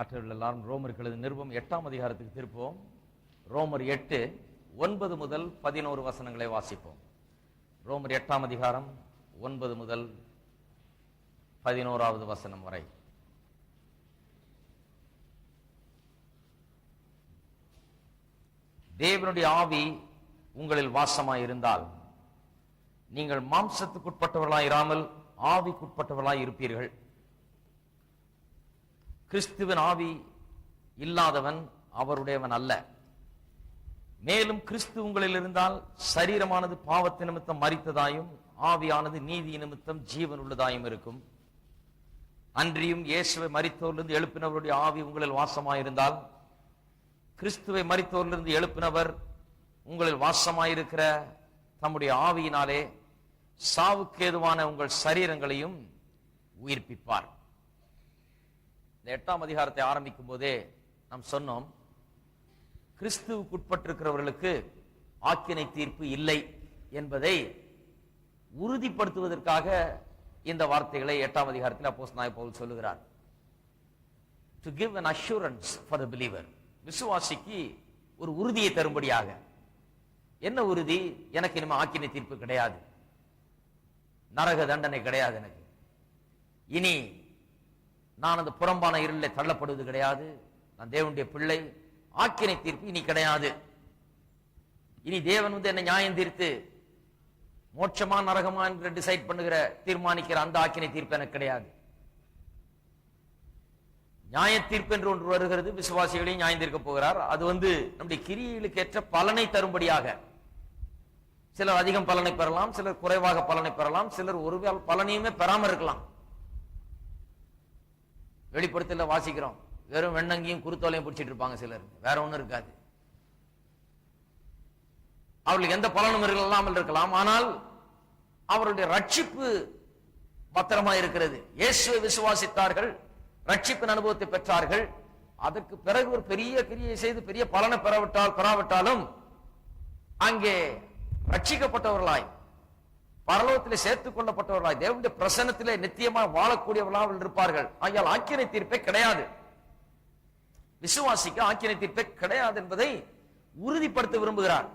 மற்றவர்கள் எல்லாரும் ரோமருக்கு எழுதிய நிருபம் 8ஆம் அதிகாரத்துக்கு திருப்போம். ரோமர் 8:9 முதல் 11 வசனங்களை வாசிப்போம். ரோமர் 8ஆம் அதிகாரம் 9 முதல் 11வது வசனம் வரை. தேவனுடைய ஆவி உங்களில் வாசமாயிருந்தால் நீங்கள் மாம்சத்துக்குட்பட்டவர்களாய் இராமல் ஆவிக்குட்பட்டவர்களாய் இருப்பீர்கள். கிறிஸ்துவின் ஆவி இல்லாதவன் அவருடையவன் அல்ல. மேலும் கிறிஸ்து உங்களில் இருந்தால் சரீரமானது பாவத்து நிமித்தம் மரித்ததாயும் ஆவியானது நீதி நிமித்தம் ஜீவன் உள்ளதாயும் இருக்கும். அன்றியும் இயேசுவை மரித்தோரிலிருந்து எழுப்பினவருடைய ஆவி உங்களில் வாசமாயிருந்தால் கிறிஸ்துவை மரித்தோரிலிருந்து எழுப்பினவர் உங்களில் வாசமாயிருக்கிற தம்முடைய ஆவியினாலே சாவுக்கு ஏதுவான உங்கள் சரீரங்களையும் உயிர்ப்பிப்பார். இந்த 8ஆம் அதிகாரத்தை ஆரம்பிக்கும் போதே நாம் சொன்னோம், கிறிஸ்துவுக்கு உட்பட்டிருக்கிறவர்களுக்கு ஆக்கினை தீர்ப்பு இல்லை என்பதை உறுதிப்படுத்துவதற்காக இந்த வார்த்தைகளை 8ஆம் அதிகாரத்தில் அப்போஸ்தலனாகிய பவுல் சொல்லுகிறார். To give an assurance for the believer. விசுவாசிக்கு ஒரு உறுதியை தரும்படியாக. என்ன உறுதி? எனக்கு இனிமே ஆக்கினை தீர்ப்பு கிடையாது, நரக தண்டனை கிடையாது, எனக்கு இனி நான் அந்த புறம்பான இருளில் தள்ளப்படுவது கிடையாது, நான் தேவனுடைய பிள்ளை, ஆக்கினை தீர்ப்பு இனி கிடையாது. இனி தேவன் என்னை நியாயம் தீர்த்து மோட்சமா நரகமா என்று டிசைட் பண்ணுகிற தீர்மானிக்கிற அந்த ஆக்கினை தீர்ப்பு எனக்கு கிடையாது. நியாய தீர்ப்பு என்று ஒன்று வருகிறது, விசுவாசிகளையும் நியாயம் தீர்க்க போகிறார். அது நம்முடைய கிரியைகளுக்கு ஏற்ற பலனை தரும்படியாக. சிலர் அதிகம் பலனை பெறலாம், சிலர் குறைவாக பலனை பெறலாம், சிலர் ஒருவேளை பலனையுமே பெறாம இருக்கலாம். வெளிப்படுத்தல வாசிக்கிறோம், வெறும் வெண்ணங்கியும் குருத்தோலையும் பிடிச்சிட்டு இருப்பாங்க சிலர், வேற ஒண்ணும் இருக்காது. அவர்களுக்கு எந்த பலனும் இல்லாமல் இருக்கலாம், ஆனால் அவருடைய ரட்சிப்பு பத்திரமா இருக்கிறது. இயேசுவை விசுவாசித்தார்கள், ரட்சிப்பின் அனுபவத்தை பெற்றார்கள். அதற்கு பிறகு ஒரு பெரிய கிரியை செய்து பெரிய பலனை பெறாவிட்டாலும் அங்கே ரட்சிக்கப்பட்டவர்களாய் பரலோகத்திலே சேர்த்துக் கொள்ளப்பட்டவர்களாய் தேவனுடைய பிரசன்னத்திலே நித்தியமாக வாழக்கூடியவர்களாக இருப்பார்கள். ஆகையால் ஆக்கினை தீர்ப்பே கிடையாது. விசுவாசிக்கு ஆக்கினை தீர்ப்பே கிடையாது என்பதை உறுதிப்படுத்த விரும்புகிறார்.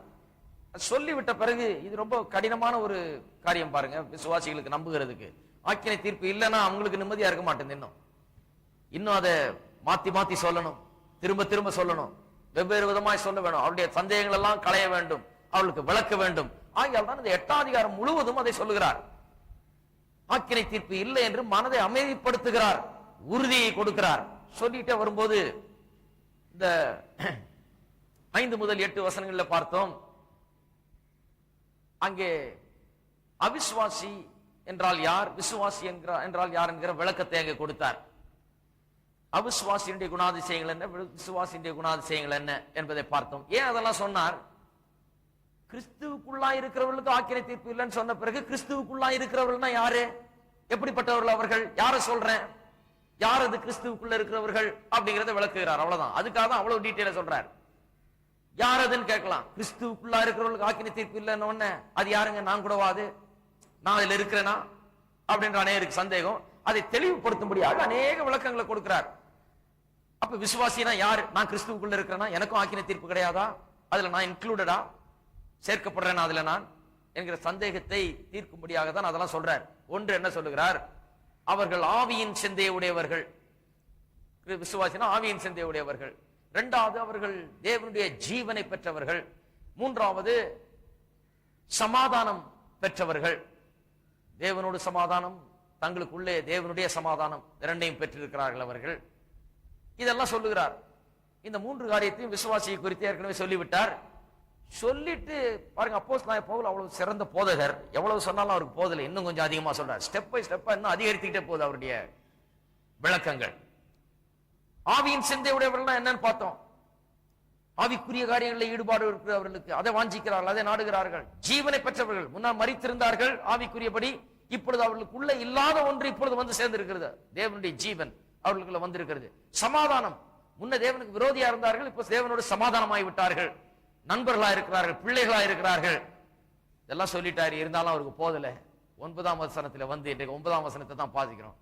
சொல்லிவிட்ட பிறகு இது ரொம்ப கடினமான ஒரு காரியம் பாருங்க, விசுவாசிகளுக்கு நம்புகிறதுக்கு. ஆக்கினை தீர்ப்பு இல்லைன்னா அவங்களுக்கு நிம்மதியா இருக்க மாட்டேன். இன்னும் அதை மாத்தி மாத்தி சொல்லணும், திரும்ப திரும்ப சொல்லணும், வெவ்வேறு விதமாய் சொல்ல வேணும், அவருடைய சந்தேகங்கள் எல்லாம் களைய வேண்டும், அவளுக்கு விளக்க வேண்டும். ஆகையால் தான் இந்த 8ஆம் அதிகாரம் முழுவதும் அதை சொல்லுகிறார். ஆக்கினை தீர்ப்பு இல்லை என்று மனதை அமைதிப்படுத்துகிறார், உறுதியை கொடுக்கிறார். சொல்லிட்டே வரும்போது இந்த 5 முதல் 8 வசனங்களில் பார்த்தோம், அங்கே அவிசுவாசி என்றால் யார், விசுவாசி என்றால் யார் என்கிற விளக்கத்தை அங்கே கொடுத்தார். அவிசுவாசியுடைய குணாதிசயங்கள் என்ன, விசுவாசியுடைய குணாதிசயங்கள் என்ன என்பதை பார்த்தோம். ஏன் அதெல்லாம் சொன்னார்? கிறிஸ்துவுக்குள்ளா இருக்கிறவர்களுக்கு ஆக்கினை தீர்ப்பு இல்லைன்னு சொன்ன பிறகு கிறிஸ்துவுக்குள்ளா இருக்கிறவர்கள்னா யாரு, எப்படிப்பட்டவர்கள் அவர்கள், யார சொல்றேன், யார் அது கிறிஸ்துவுக்குள்ள இருக்கிறவர்கள் அப்படிங்கறத விளக்குகிறார். அவ்வளவுதான். அதுக்காக தான் அவ்வளவு டீட்டெயிலா சொல்றார். யார் அதுன்னு கேட்கலாம். கிறிஸ்துவுக்குள்ளா இருக்கிறவர்களுக்கு ஆக்கினை தீர்ப்பு இல்லைன்னு உடனே அது யாருங்க, நான் கூடவாது, நான் அதுல இருக்கிறேனா அப்படின்ற அநேகருக்கு சந்தேகம். அதை தெளிவுபடுத்தும்படியாக அநேக விளக்கங்களை கொடுக்கிறார். அப்ப விசுவாசினா யாரு, நான் கிறிஸ்துவுக்குள்ள இருக்கிறேன்னா எனக்கும் ஆக்கினை தீர்ப்பு கிடையாதா, அதுல நான் இன்க்ளூடடா, சேர்க்கப்படுறேன் அதுல நான் என்கிற சந்தேகத்தை தீர்க்கும்படியாக தான் அதெல்லாம் சொல்றார். ஒன்று என்ன சொல்லுகிறார், அவர்கள் ஆவியின் சிந்தையை உடையவர்கள். விசுவாசினா ஆவியின் சிந்தையை உடையவர்கள். இரண்டாவது, அவர்கள் தேவனுடைய ஜீவனை பெற்றவர்கள். மூன்றாவது, சமாதானம் பெற்றவர்கள். தேவனோடு சமாதானம், தங்களுக்குள்ளே தேவனுடைய சமாதானம் இரண்டையும் பெற்றிருக்கிறார்கள் அவர்கள். இதெல்லாம் சொல்லுகிறார். இந்த 3 காரியத்தையும் விசுவாசியை குறித்து ஏற்கனவே சொல்லிவிட்டார். சொல்லிட்டு பாருங்க, அப்போஸ்தலனாகிய பவுல் அவ்வளவு சிறந்த போதகர், எவ்வளவு சொன்னாலும் அவருக்கு போதலை, இன்னும் கொஞ்சம் அதிகமா சொல்றார். ஸ்டெப் பை ஸ்டெப்பா இன்னும் அதிகரித்துக்கிட்டே போகுது அவருடைய விளக்கங்கள். ஆவியின் சிந்தை உடையவர்கள் என்னன்னு பார்த்தோம். ஆவிக்குரிய காரியங்களில் ஈடுபாடு இருக்கிறவர்களுக்கு அதை வாஞ்சிக்கிறார்கள், அதை நாடுகிறார்கள். ஜீவனை பெற்றவர்கள், முன்னால் மரித்திருந்தார்கள் ஆவிக்குரியபடி, இப்பொழுது அவர்களுக்குள்ள இல்லாத ஒன்று இப்பொழுது வந்து சேர்ந்து இருக்கிறது, தேவனுடைய ஜீவன் அவர்களுக்குள்ள வந்திருக்கிறது. சமாதானம், முன்ன தேவனுக்கு விரோதியா இருந்தார்கள், இப்ப தேவனோடு சமாதானமாகி விட்டார்கள், நண்பர்களா இருக்கிறார்கள், பிள்ளைகளா இருக்கிறார்கள். இதெல்லாம் சொல்லிட்டாரு. இருந்தாலும் அவருக்கு போதல. 9ஆம் வசனத்துல இன்றைக்கு 9ஆம் வசனத்தை தான் பாதிக்கிறோம்.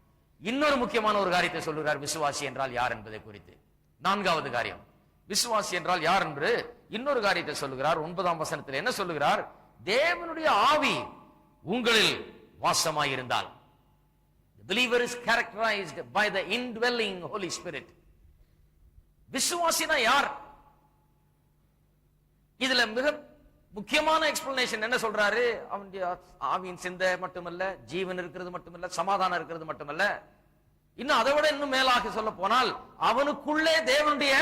இன்னொரு முக்கியமான ஒரு காரியத்தை சொல்லுகிறார் விசுவாசி என்றால் யார் என்பதை குறித்து. நான்காவது காரியம், விசுவாசி என்றால் யார் என்று இன்னொரு காரியத்தை சொல்லுகிறார். 9ஆம் வசனத்தில் என்ன சொல்லுகிறார்? தேவனுடைய ஆவி உங்களில் வாசமாயிருந்தால். The believer is characterized by the indwelling Holy Spirit. விசுவாசினா யார்? இதுல மிக முக்கியமான எக்ஸ்பிளனேஷன் என்ன சொல்றாரு? அவனுடைய ஆவியின் சிந்தை மட்டுமல்ல, ஜீவன் இருக்கிறது மட்டுமல்ல, சமாதானம் இருக்கிறது மட்டுமல்ல, இன்னும் அதை விட இன்னும் மேலாக சொல்ல போனால் அவனுக்குள்ளே தேவனுடைய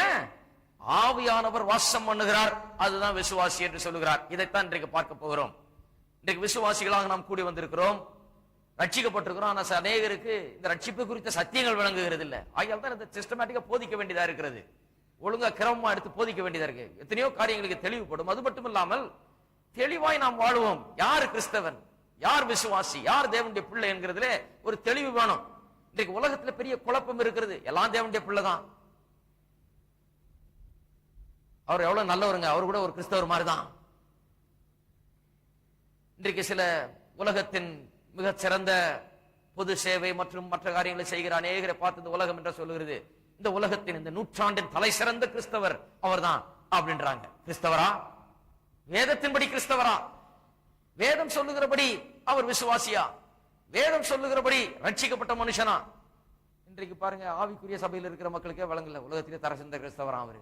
ஆவியானவர் வாசம் பண்ணுகிறார். அதுதான் விசுவாசி என்று சொல்லுகிறார். இதைத்தான் இன்றைக்கு பார்க்க போகிறோம். இன்றைக்கு விசுவாசிகளாக நாம் கூடி வந்திருக்கிறோம், ரட்சிக்கப்பட்டிருக்கிறோம். ஆனா அநேகருக்கு இந்த ரட்சிப்பு குறித்த சத்தியங்கள் விளங்குகிறது இல்லை. ஆகையால் தான் இந்த சிஸ்டமேட்டிக்கா போதிக்க வேண்டியதா இருக்கிறது, ஒழுங்கா கிரமமா எடுத்து போதிக்க வேண்டியதா இருக்கு. எத்தனையோ காரியங்களுக்கு தெளிவுபடும். அது மட்டும் இல்லாமல் தெளிவாய் நாம் வாழுவோம். யார் கிறிஸ்தவன், யார் விசுவாசி, யார் தேவனுடைய பிள்ளை என்கிறதுல ஒரு தெளிவு வேணும். இன்றைக்கு உலகத்துல பெரிய குழப்பம் இருக்கிறது. எல்லாம் தேவனுடைய பிள்ளை தான், அவர் எவ்வளவு நல்லவருங்க, அவர் கூட ஒரு கிறிஸ்தவர் மாதிரி தான். இன்றைக்கு சில உலகத்தின் மிக சிறந்த பொது சேவை மற்றும் மற்ற காரியங்களை செய்கிற அநேகரை பார்த்து இந்த உலகம் என்று சொல்லுகிறது, இந்த உலகத்தின் இந்த நூற்றாண்டின் தலை சிறந்த கிறிஸ்தவர் அவர்தான் அப்படின்றாங்க. கிறிஸ்தவரா? வேதத்தின்படி கிறிஸ்தவரா? வேதம் சொல்லுகிறபடி அவர் விசுவாசியா? வேதம் சொல்லுகிறபடி ரட்சிக்கப்பட்ட மனுஷனா? இன்றைக்கு பாருங்க, ஆவிக்குரிய சபையில் இருக்கிற மக்களுக்கே வழங்கல உலகத்திலே தர சிறந்த கிறிஸ்தவரா அவரு.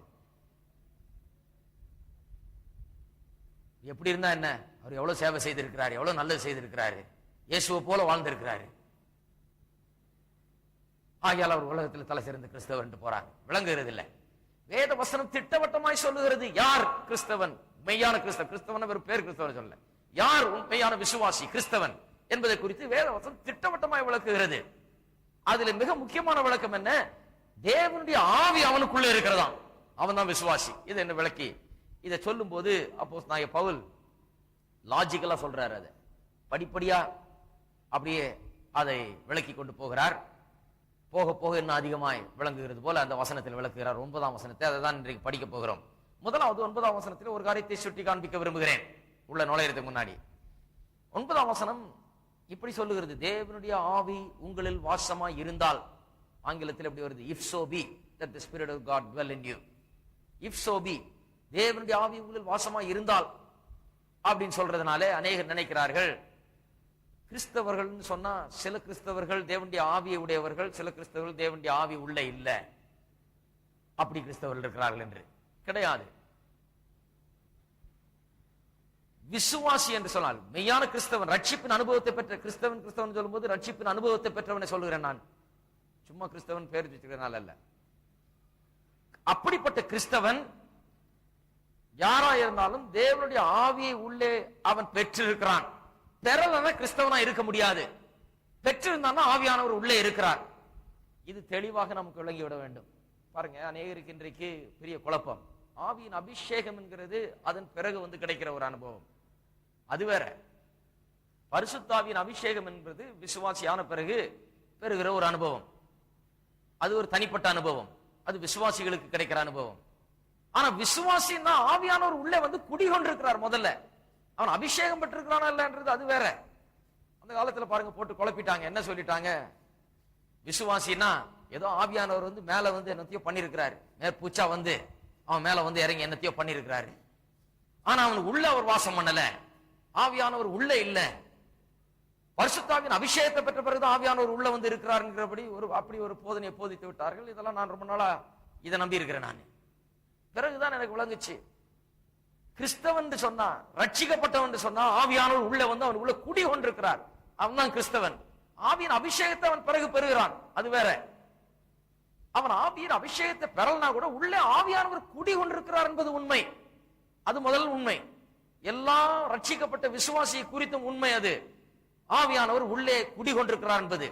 எப்படி இருந்தா என்ன, அவர் எவ்வளவு சேவை செய்திருக்கிறாரு, எவ்வளவு நல்லது செய்திருக்கிறாரு, இயேசுவை போல வாழ்ந்திருக்கிறாரு. ஆகையால் அவர் உலகத்தில் தலை சிறந்த கிறிஸ்தவர் என்று போறாங்க. விளங்குகிறது இல்லை. வேத வசனம் திட்டவட்டமாய் சொல்லுகிறது யார் கிறிஸ்தவன், மெய்யான கிறிஸ்தவன். கிறிஸ்தவன் ஒரு பேர் கிறிஸ்தவன் சொல்ல, யார் உண்மையான விசுவாசி கிறிஸ்தவன் என்பதை குறித்து வேத வசனம் திட்டவட்டமாய் விளக்குகிறது. அதுல மிக முக்கியமான விளக்கம் என்ன? தேவனுடைய ஆவி அவனுக்குள்ளே இருக்கிறதா, அவன் தான் விசுவாசி. இது என்ன விளக்கி இதை சொல்லும் போது அப்போஸ்தலனாகிய பவுல் லாஜிக்கலா சொல்றாரு. அதை படிப்படியா அப்படியே அதை விளக்கி கொண்டு போகிறார். போக போக இன்னும் அதிகமாய் விளங்குகிறது போல அந்த வசனத்தில் விளக்குகிறார். 9ஆம் வசனத்தை அதை தான் இன்றைக்கு படிக்க போகிறோம். முதலாவது 9ஆம் வசனத்தில் ஒரு காரியத்தை சுட்டி காண்பிக்க விரும்புகிறேன் உள்ள நுழையறதுக்கு முன்னாடி. 9ஆம் வசனம் இப்படி சொல்லுகிறது, தேவனுடைய ஆவி உங்களில் வாசமாய் இருந்தால். ஆங்கிலத்தில் எப்படி வருது? if so be that the spirit of God dwell in you. if so be, தேவனுடைய ஆவி உங்களில் வாசமாய் இருந்தால் அப்படின்னு சொல்றதுனாலே அநேகர் நினைக்கிறார்கள், கிறிஸ்தவர்கள் சொன்னா சில கிறிஸ்தவர்கள் தேவனுடைய ஆவியை உடையவர்கள், சில கிறிஸ்தவர்கள் தேவனுடைய ஆவி உள்ள இல்ல, அப்படி கிறிஸ்தவர்கள் இருக்கிறார்கள் என்று. கிடையாது. விசுவாசி என்று சொன்னால் மெய்யான கிறிஸ்தவன், ரட்சிப்பின் அனுபவத்தை பெற்ற கிறிஸ்தவன். கிறிஸ்தவன் சொல்லும் போது ரட்சிப்பின் அனுபவத்தை பெற்றவனை சொல்லுகிறேன் நான், சும்மா கிறிஸ்தவன் பேர் வச்சுக்கிறதுனால அல்ல. அப்படிப்பட்ட கிறிஸ்தவன் யாரா இருந்தாலும் தேவனுடைய ஆவியை உள்ளே அவன் பெற்றிருக்கிறான். பெறலன்னா கிறிஸ்தவனா இருக்க முடியாது. பெற்றிருந்தான்னா ஆவியானவர் உள்ளே இருக்கிறார். இது தெளிவாக நமக்கு விளங்கிவிட வேண்டும். பாருங்க, அநேகருக்கு இன்றைக்கு பெரிய குழப்பம். ஆவியின் அபிஷேகம் என்கிறது அதன் பிறகு கிடைக்கிற ஒரு அனுபவம், அது வேற. பரிசுத்தாவியின் அபிஷேகம் என்பது விசுவாசியான பிறகு பெறுகிற ஒரு அனுபவம். அது ஒரு தனிப்பட்ட அனுபவம், அது விசுவாசிகளுக்கு கிடைக்கிற அனுபவம். ஆனா விசுவாசின்னா ஆவியானவர் உள்ளே குடிகொண்டிருக்கிறார். முதல்ல அவன் அபிஷேகம் பெற்றிருக்கிறானா இல்லன்றது அது வேற. அந்த காலத்துல பாருங்க போட்டு குழப்பிட்டாங்க. என்ன சொல்லிட்டாங்க? விசுவாசின்னா ஏதோ ஆவியானவர் மேல என்னத்தையோ பண்ணிருக்கிறாரு, மேற்பூச்சா அவன் மேல இறங்கி என்னத்தையோ பண்ணிருக்கிறாரு. ஆனா அவனுக்கு உள்ள அவர் வாசம் பண்ணல, ஆவியானவர் உள்ள இல்ல. பரிசுத்தாவின் அபிஷேகத்தை பெற்ற பிறகு ஆவியானவர் உள்ள இருக்கிறாருங்கிறபடி அப்படி ஒரு போதனையை போதித்து விட்டார்கள். இதெல்லாம் நான் ரொம்ப நாளா இதை நம்பி இருக்கிறேன். நான் பிறகுதான் எனக்கு விளங்குச்சு, கிறிஸ்தவன் சொன்னா, ரட்சிக்கப்பட்டவன் சொன்னா ஆவியானவர் உள்ள அவன் உள்ள குடி கொண்டிருக்கிறார், அவன் தான் கிறிஸ்தவன். ஆவியின் அபிஷேகத்தை அவன் பிறகு பெறுகிறான், அது வேற. அவன் ஆவியின் அபிஷேகத்தை பெறலனா கூட உள்ளே ஆவியானவர் குடி கொண்டிருக்கிறார் என்பது உண்மை. அது முதல் உண்மை. எல்லா ரட்சிக்கப்பட்ட விசுவாசியை குறித்தும் உண்மை அது. ஆவியானவர் உள்ளே குடி கொண்டிருக்கிறார் என்பது.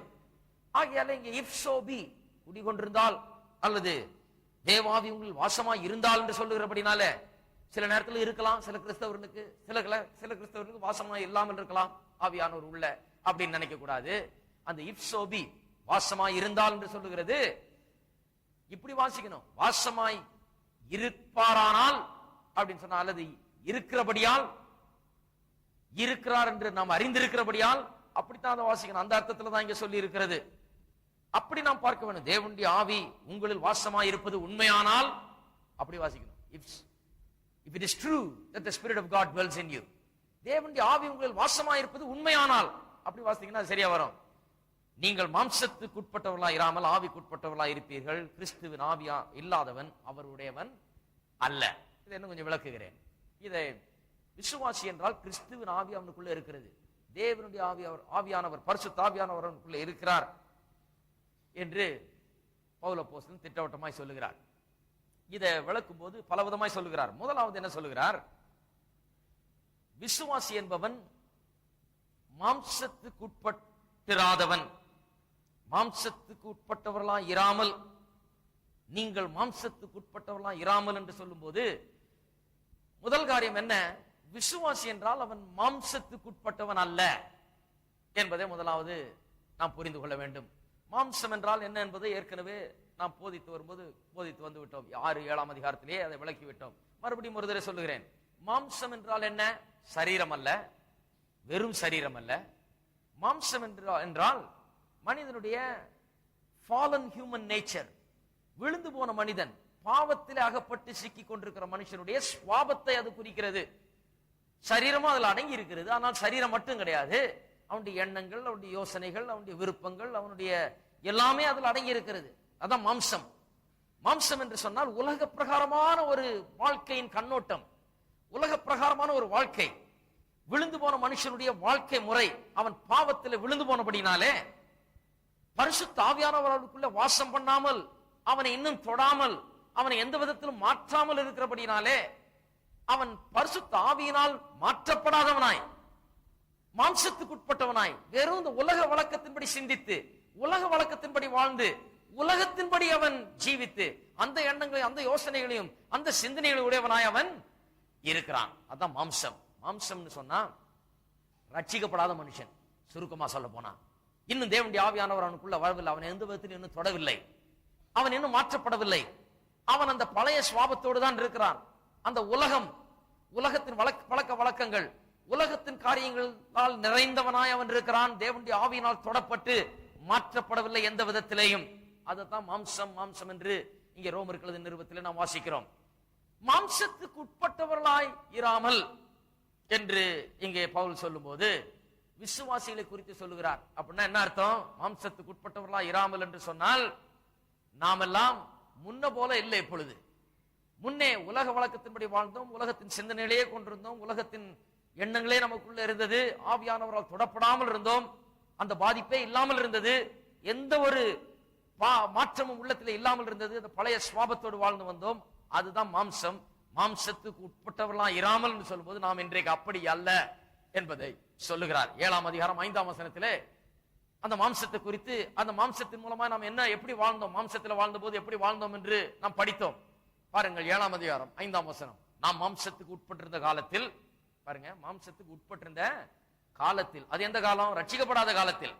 ஆகையால இங்க if so be, குடிகொண்டிருந்தால் அல்லது தேவாவி உங்கள் வாசமாய் இருந்தால் என்று சொல்லுகிறபடினால சில நேரத்தில் இருக்கலாம் சில கிறிஸ்தவர்களுக்கு, சில கிறிஸ்தவர்களுக்கு வாசமாய் இல்லாமல் இருக்கலாம் ஆவியானவர் உள்ள அப்படின்னு நினைக்க கூடாது. அந்த if so be, வாசமாய் இருந்தால் என்று சொல்லுகிறது. இப்படி வாசிக்கணும், வாசமாய் இருப்பாரானால் அப்படின்னு சொன்னா, அல்லது இருக்கிறபடியால், இருக்கிறார் என்று நாம் அறிந்திருக்கிறபடியால், அப்படித்தான் அதை வாசிக்கணும். அந்த அர்த்தத்துல தான் இங்க சொல்லி இருக்கிறது. அப்படி நாம் பார்க்க வேண்டும். தேவனுடைய ஆவி உங்களில் வாசமாயிருப்பது உண்மையானால், அப்படி வாசிக்கணும். If it is true that the Spirit of God dwells in you, தேவனுடைய ஆவி உங்களில் வாசமாயிருப்பது உண்மையானால், அப்படி வாசித்தீங்கன்னா சரியா வரும். நீங்கள் மாம்சத்துக்கு உட்பட்டவர்களா இராமல் ஆவிக்குட்பட்டவர்களா இருப்பீர்கள். கிறிஸ்துவின் ஆவியா இல்லாதவன் அவருடையவன் அல்ல. இதை இன்னும் கொஞ்சம் விளக்குகிறேன். இதை விசுவாசி என்றால் கிறிஸ்துவின் ஆவி அவனுக்குள்ள இருக்கிறது. தேவனுடைய ஆவியானவர் பரிசுத்த ஆவியானவர் அவனுக்குள்ள இருக்கிறார் என்று பவுல் அப்போஸ்தலன் திட்டவட்டமாய் சொல்லுகிறார். இதை விளக்கும் போது பலவிதமாய் சொல்லுகிறார். முதலாவது என்ன சொல்லுகிறார்? விசுவாசி என்பவன் மாம்சத்துக்கு உட்பட்டிராதவன். மாம்சத்துக்கு உட்பட்டவர்களா இராமல், நீங்கள் மாம்சத்துக்கு உட்பட்டவர்களா இராமல் என்று சொல்லும் போது முதல் காரியம் என்ன? விசுவாசி என்றால் அவன் மாம்சத்துக்கு உட்பட்டவன் அல்ல என்பதை முதலாவது நாம் புரிந்து கொள்ள வேண்டும். மாம்சம் என்றால் என்ன என்பதை ஏற்கனவே நாம் போதித்து வந்து விட்டோம். 6-7 அதிகாரத்திலேயே அதை விளக்கி விட்டோம். மறுபடியும் ஒரு தடவை சொல்லுகிறேன். மாம்சம் என்றால் என்ன? சரீரம் அல்ல, வெறும் சரீரம் அல்ல. மாம்சம் என்றால் மனிதனுடைய ஃபாலன் ஹியூமன் நேச்சர், விழுந்து போன மனிதன், பாவத்தில் அகப்பட்டு சிக்கி கொண்டிருக்கிற மனுஷனுடைய சுவாபத்தை அது குறிக்கிறது. சரீரமும் அதில் அடங்கி இருக்கிறது. ஆனால் சரீரம் மட்டும் கிடையாது, அவனுடைய எண்ணங்கள், அவனுடைய யோசனைகள், அவனுடைய விருப்பங்கள், அவனுடைய எல்லாமே அதில் அடங்கி இருக்கிறது. அதான் மாம்சம். மாம்சம் என்று சொன்னால் உலக பிரகாரமான ஒரு வாழ்க்கையின் கண்ணோட்டம், உலக பிரகாரமான ஒரு வாழ்க்கை. விழுந்து போன மனுஷனுடைய வாழ்க்கை முறை, அவன் பாவத்தில் விழுந்து போனபடினாலே பரிசுத்த ஆவியானவருக்குள்ள வாசம் பண்ணாமல், அவனை இன்னும் தொடாமல், அவனை எந்த விதத்திலும் மாற்றாமல் இருக்கிறபடினாலே அவன் பரிசுத்த ஆவியினால் மாற்றப்படாதவனாய், மாம்சத்துக்கு உட்பட்டவனாய், வெறும் இந்த உலக வழக்கத்தின்படி சிந்தித்து, உலக வழக்கத்தின்படி வாழ்ந்து, உலகத்தின்படி அவன் ஜீவித்து, அந்த எண்ணங்களையும் அந்த யோசனைகளையும் அந்த சிந்தனைகளையும் உடையவனாய் அவன் இருக்கிறான். அதான் மாம்சம். மாம்சம்னு சொன்னா ரட்சிக்கப்படாத மனுஷன். சுருக்கமா சொல்ல போனா இன்னும் தேவனுடைய ஆவியானவர் அவனுக்குள்ள வரவில்லை, அவன் எந்த விதத்திலும் இன்னும் தொடவில்லை, அவன் இன்னும் மாற்றப்படவில்லை. அவன் அந்த பழைய சுவாபத்தோடு தான் இருக்கிறான். அந்த உலகத்தின் பழக்க வழக்கங்கள், உலகத்தின் காரியங்களால் நிறைந்தவனாய் அவன் இருக்கிறான். தேவனுடைய ஆவியினால் தொடப்பட்டு மாற்றப்படவில்லை எந்த விதத்திலேயும். அதுதான் மாம்சம். மாம்சம் என்று இங்கே ரோமர்கள் நிருபத்திலே நாம் வாசிக்கிறோம். மாம்சத்துக்கு உட்பட்டவர்களாய் இராமல் என்று இங்கே பவுல் சொல்லும் போது விசுவாசிகளை குறித்து சொல்லுகிறார். அப்படின்னா என்ன அர்த்தம்? மாம்சத்துக்கு உட்பட்டவர்களாய் இராமல் என்று சொன்னால் நாமெல்லாம் முன்ன போல இல்லை. இப்பொழுது முன்னே உலக வழக்கத்தின்படி வாழ்ந்தோம், உலகத்தின் சிந்தனையிலேயே கொண்டிருந்தோம், உலகத்தின் எண்ணங்களே நமக்குள்ள இருந்தது, ஆவியானவரால் தொடப்படாமல் இருந்தோம், அந்த பாதிப்பே இல்லாமல் இருந்தது, எந்த ஒரு மாற்றமும் உள்ளத்திலே இல்லாமல் இருந்தது. அந்த பழைய சுவாபத்தோடு வாழ்ந்து வந்தோம். அதுதான் மாம்சம். மாம்சத்துக்கு உட்பட்டவர்களா இராமல் என்று சொல்லும்போது நாம் இன்றைக்கு அப்படி அல்ல என்பதை சொல்லுகிறார். 7 அதிகாரம் 5 வசனத்திலே அந்த மாம்சத்தை குறித்து, அந்த மாம்சத்தின் மூலமா நாம் என்ன எப்படி வாழ்ந்தோம், மாம்சத்தில் வாழ்ந்த போது எப்படி வாழ்ந்தோம் என்று நாம் படித்தோம். பாருங்கள், 7 அதிகாரம் 5 வசனம். நாம் மாம்சத்துக்கு உட்பட்டிருந்த காலத்தில், பாருங்க, மாம்சத்துக்கு உட்பட்டிருந்த காலத்தில், அது எந்த காலம்? ரட்சிக்கப்படாத காலத்தில்.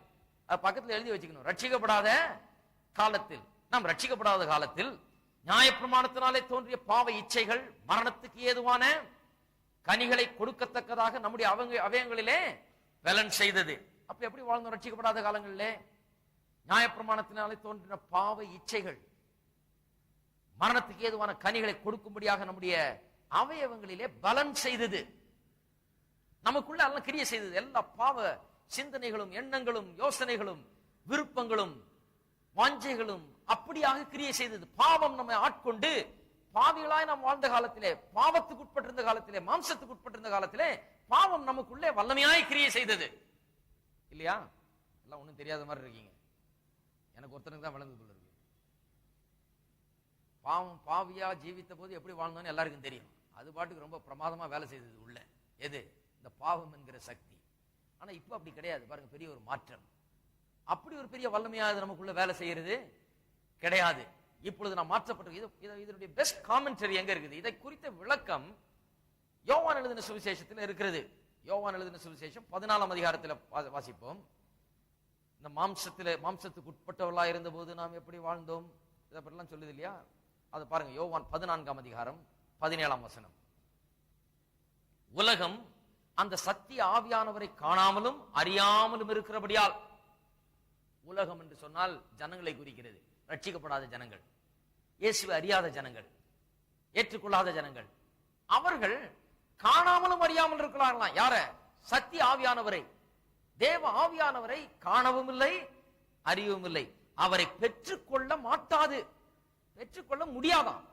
அது பக்கத்தில் எழுதி வச்சுக்கணும். ரட்சிக்கப்படாத காலத்தில், நாம் ரட்சிக்கப்படாத காலத்தில் நியாயப்பிரமாணத்தினாலே தோன்றிய பாவ இச்சைகள் மரணத்துக்கு ஏதுவான கனிகளை கொடுக்கத்தக்கதாக நம்முடைய அவயங்களிலே பலன் செய்தது. அப்ப எப்படி வாழ்ந்தோம் ரட்சிக்கப்படாத காலங்களிலே? நியாயப்பிரமாணத்தினாலே தோன்றின பாவ இச்சைகள் மரணத்துக்கு ஏதுவான கனிகளை கொடுக்கும்படியாக நம்முடைய அவயவங்களிலே பலன் செய்தது. நமக்குள்ள எல்லாம் கிரியை செய்தது. எல்லா பாவ சிந்தனைகளும் எண்ணங்களும் யோசனைகளும் விருப்பங்களும் வாஞ்சைகளும் அப்படியாக கிரியை செய்தது. பாவம் நம்மை ஆட்கொண்டு பாவிகளாய் நாம் வாழ்ந்த காலத்திலே, பாவத்துக்கு உட்பட்டிருந்த காலத்திலே, மாம்சத்துக்கு உட்பட்டிருந்த காலத்திலே பாவம் நமக்குள்ளே வல்லமையாய் கிரியை செய்தது. இல்லையா? எல்லாம் ஒண்ணும் தெரியாத மாதிரி இருக்கீங்க. எனக்கு ஒருத்தனுக்கு தான் விளங்குது இருக்கு. பாவம் பாவியா ஜீவித்த போது எப்படி வாழ்ந்தோன்னு எல்லாருக்கும் தெரியும். அது பாட்டுக்கு ரொம்ப பிரமாதமா வேலை செய்தது உள்ள. எது? இந்த பாவம் என்கிற சக்தி. ஆனா இப்ப அப்படி கிடையாது. பாருங்க, பெரிய ஒரு மாற்றம். அப்படி ஒரு பெரிய வல்லமையாக நமக்குள்ள வேலை செய்யறது கிடையாது. இப்பொழுது நாம் மாற்றப்பட்டிருக்கு. இதனுடைய பெஸ்ட் காமெண்டரி எங்க இருக்குது? இதை குறித்த விளக்கம் யோவான் எழுதின சுவிசேஷத்தில் இருக்கிறது. யோவான் எழுதின சுவிசேஷம் 14 அதிகாரத்தில் வாசிப்போம். இந்த மாம்சத்துக்கு உட்பட்டவர்களா இருந்த போது நாம் எப்படி வாழ்ந்தோம் இதை பற்றிலாம் சொல்லுது இல்லையா? அது பாருங்க, யோவான் 14 அதிகாரம் 17 வசனம். உலகம் அந்த சத்திய ஆவியானவரை காணாமலும் அறியாமலும் இருக்கிறபடியால், உலகம் என்று சொன்னால் ஜனங்களை குறிக்கிறது. ரட்சிக்கப்படாத ஜனங்கள், இயேசுவை அறியாத ஜனங்கள், ஏற்றுக்கொள்ளாத ஜனங்கள். அவர்கள் காணாமலும் அறியாமல் இருக்கிறார்களாம். யார? சத்திய ஆவியானவரை, தேவ ஆவியானவரை காணவும் இல்லை, அறியவும் இல்லை. அவரை பெற்றுக்கொள்ள மாட்டாது, பெற்றுக்கொள்ள முடியாதாம்.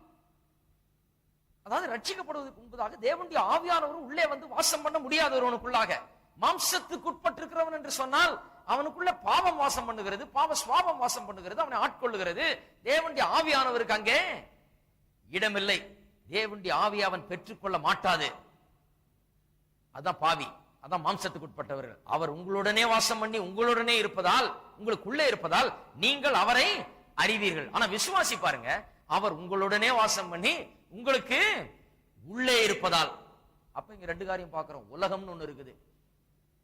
அதாவது ரட்சிக்கப்படுவதற்கு முன்பதாக தேவனுடைய ஆவியானவர் உள்ளே வந்து வாசம் பண்ண முடியாது. ஒருவனுக்குள்ளாக மாம்சத்துக்கு உட்பட்டிருக்கிறவன் என்று சொன்னால் அவனுக்குள்ள பாவம் வாசம் பண்ணுகிறது, பாவ சுவாபம் வாசம் பண்ணுகிறது, அவனை ஆட்கொள்ளுகிறது. தேவனுடைய ஆவியானவருக்கு அங்கே இடமில்லை. தேவனுடைய ஆவி அவன் பெற்றுக்கொள்ள மாட்டாது. அதான் பாவி, அதான் மாம்சத்துக்கு உட்பட்டவர்கள். அவர் உங்களுடனே வாசம் பண்ணி உங்களுடனே இருப்பதால், உங்களுக்குள்ளே இருப்பதால் நீங்கள் அவரை அறிவீர்கள். ஆனா விசுவாசி பாருங்க, அவர் உங்களுடனே வாசம் பண்ணி உங்களுக்கு உள்ளே இருப்பதால். அப்ப இங்க ரெண்டு காரியம் பார்க்கிறோம். உலகம்னு ஒண்ணு இருக்குது,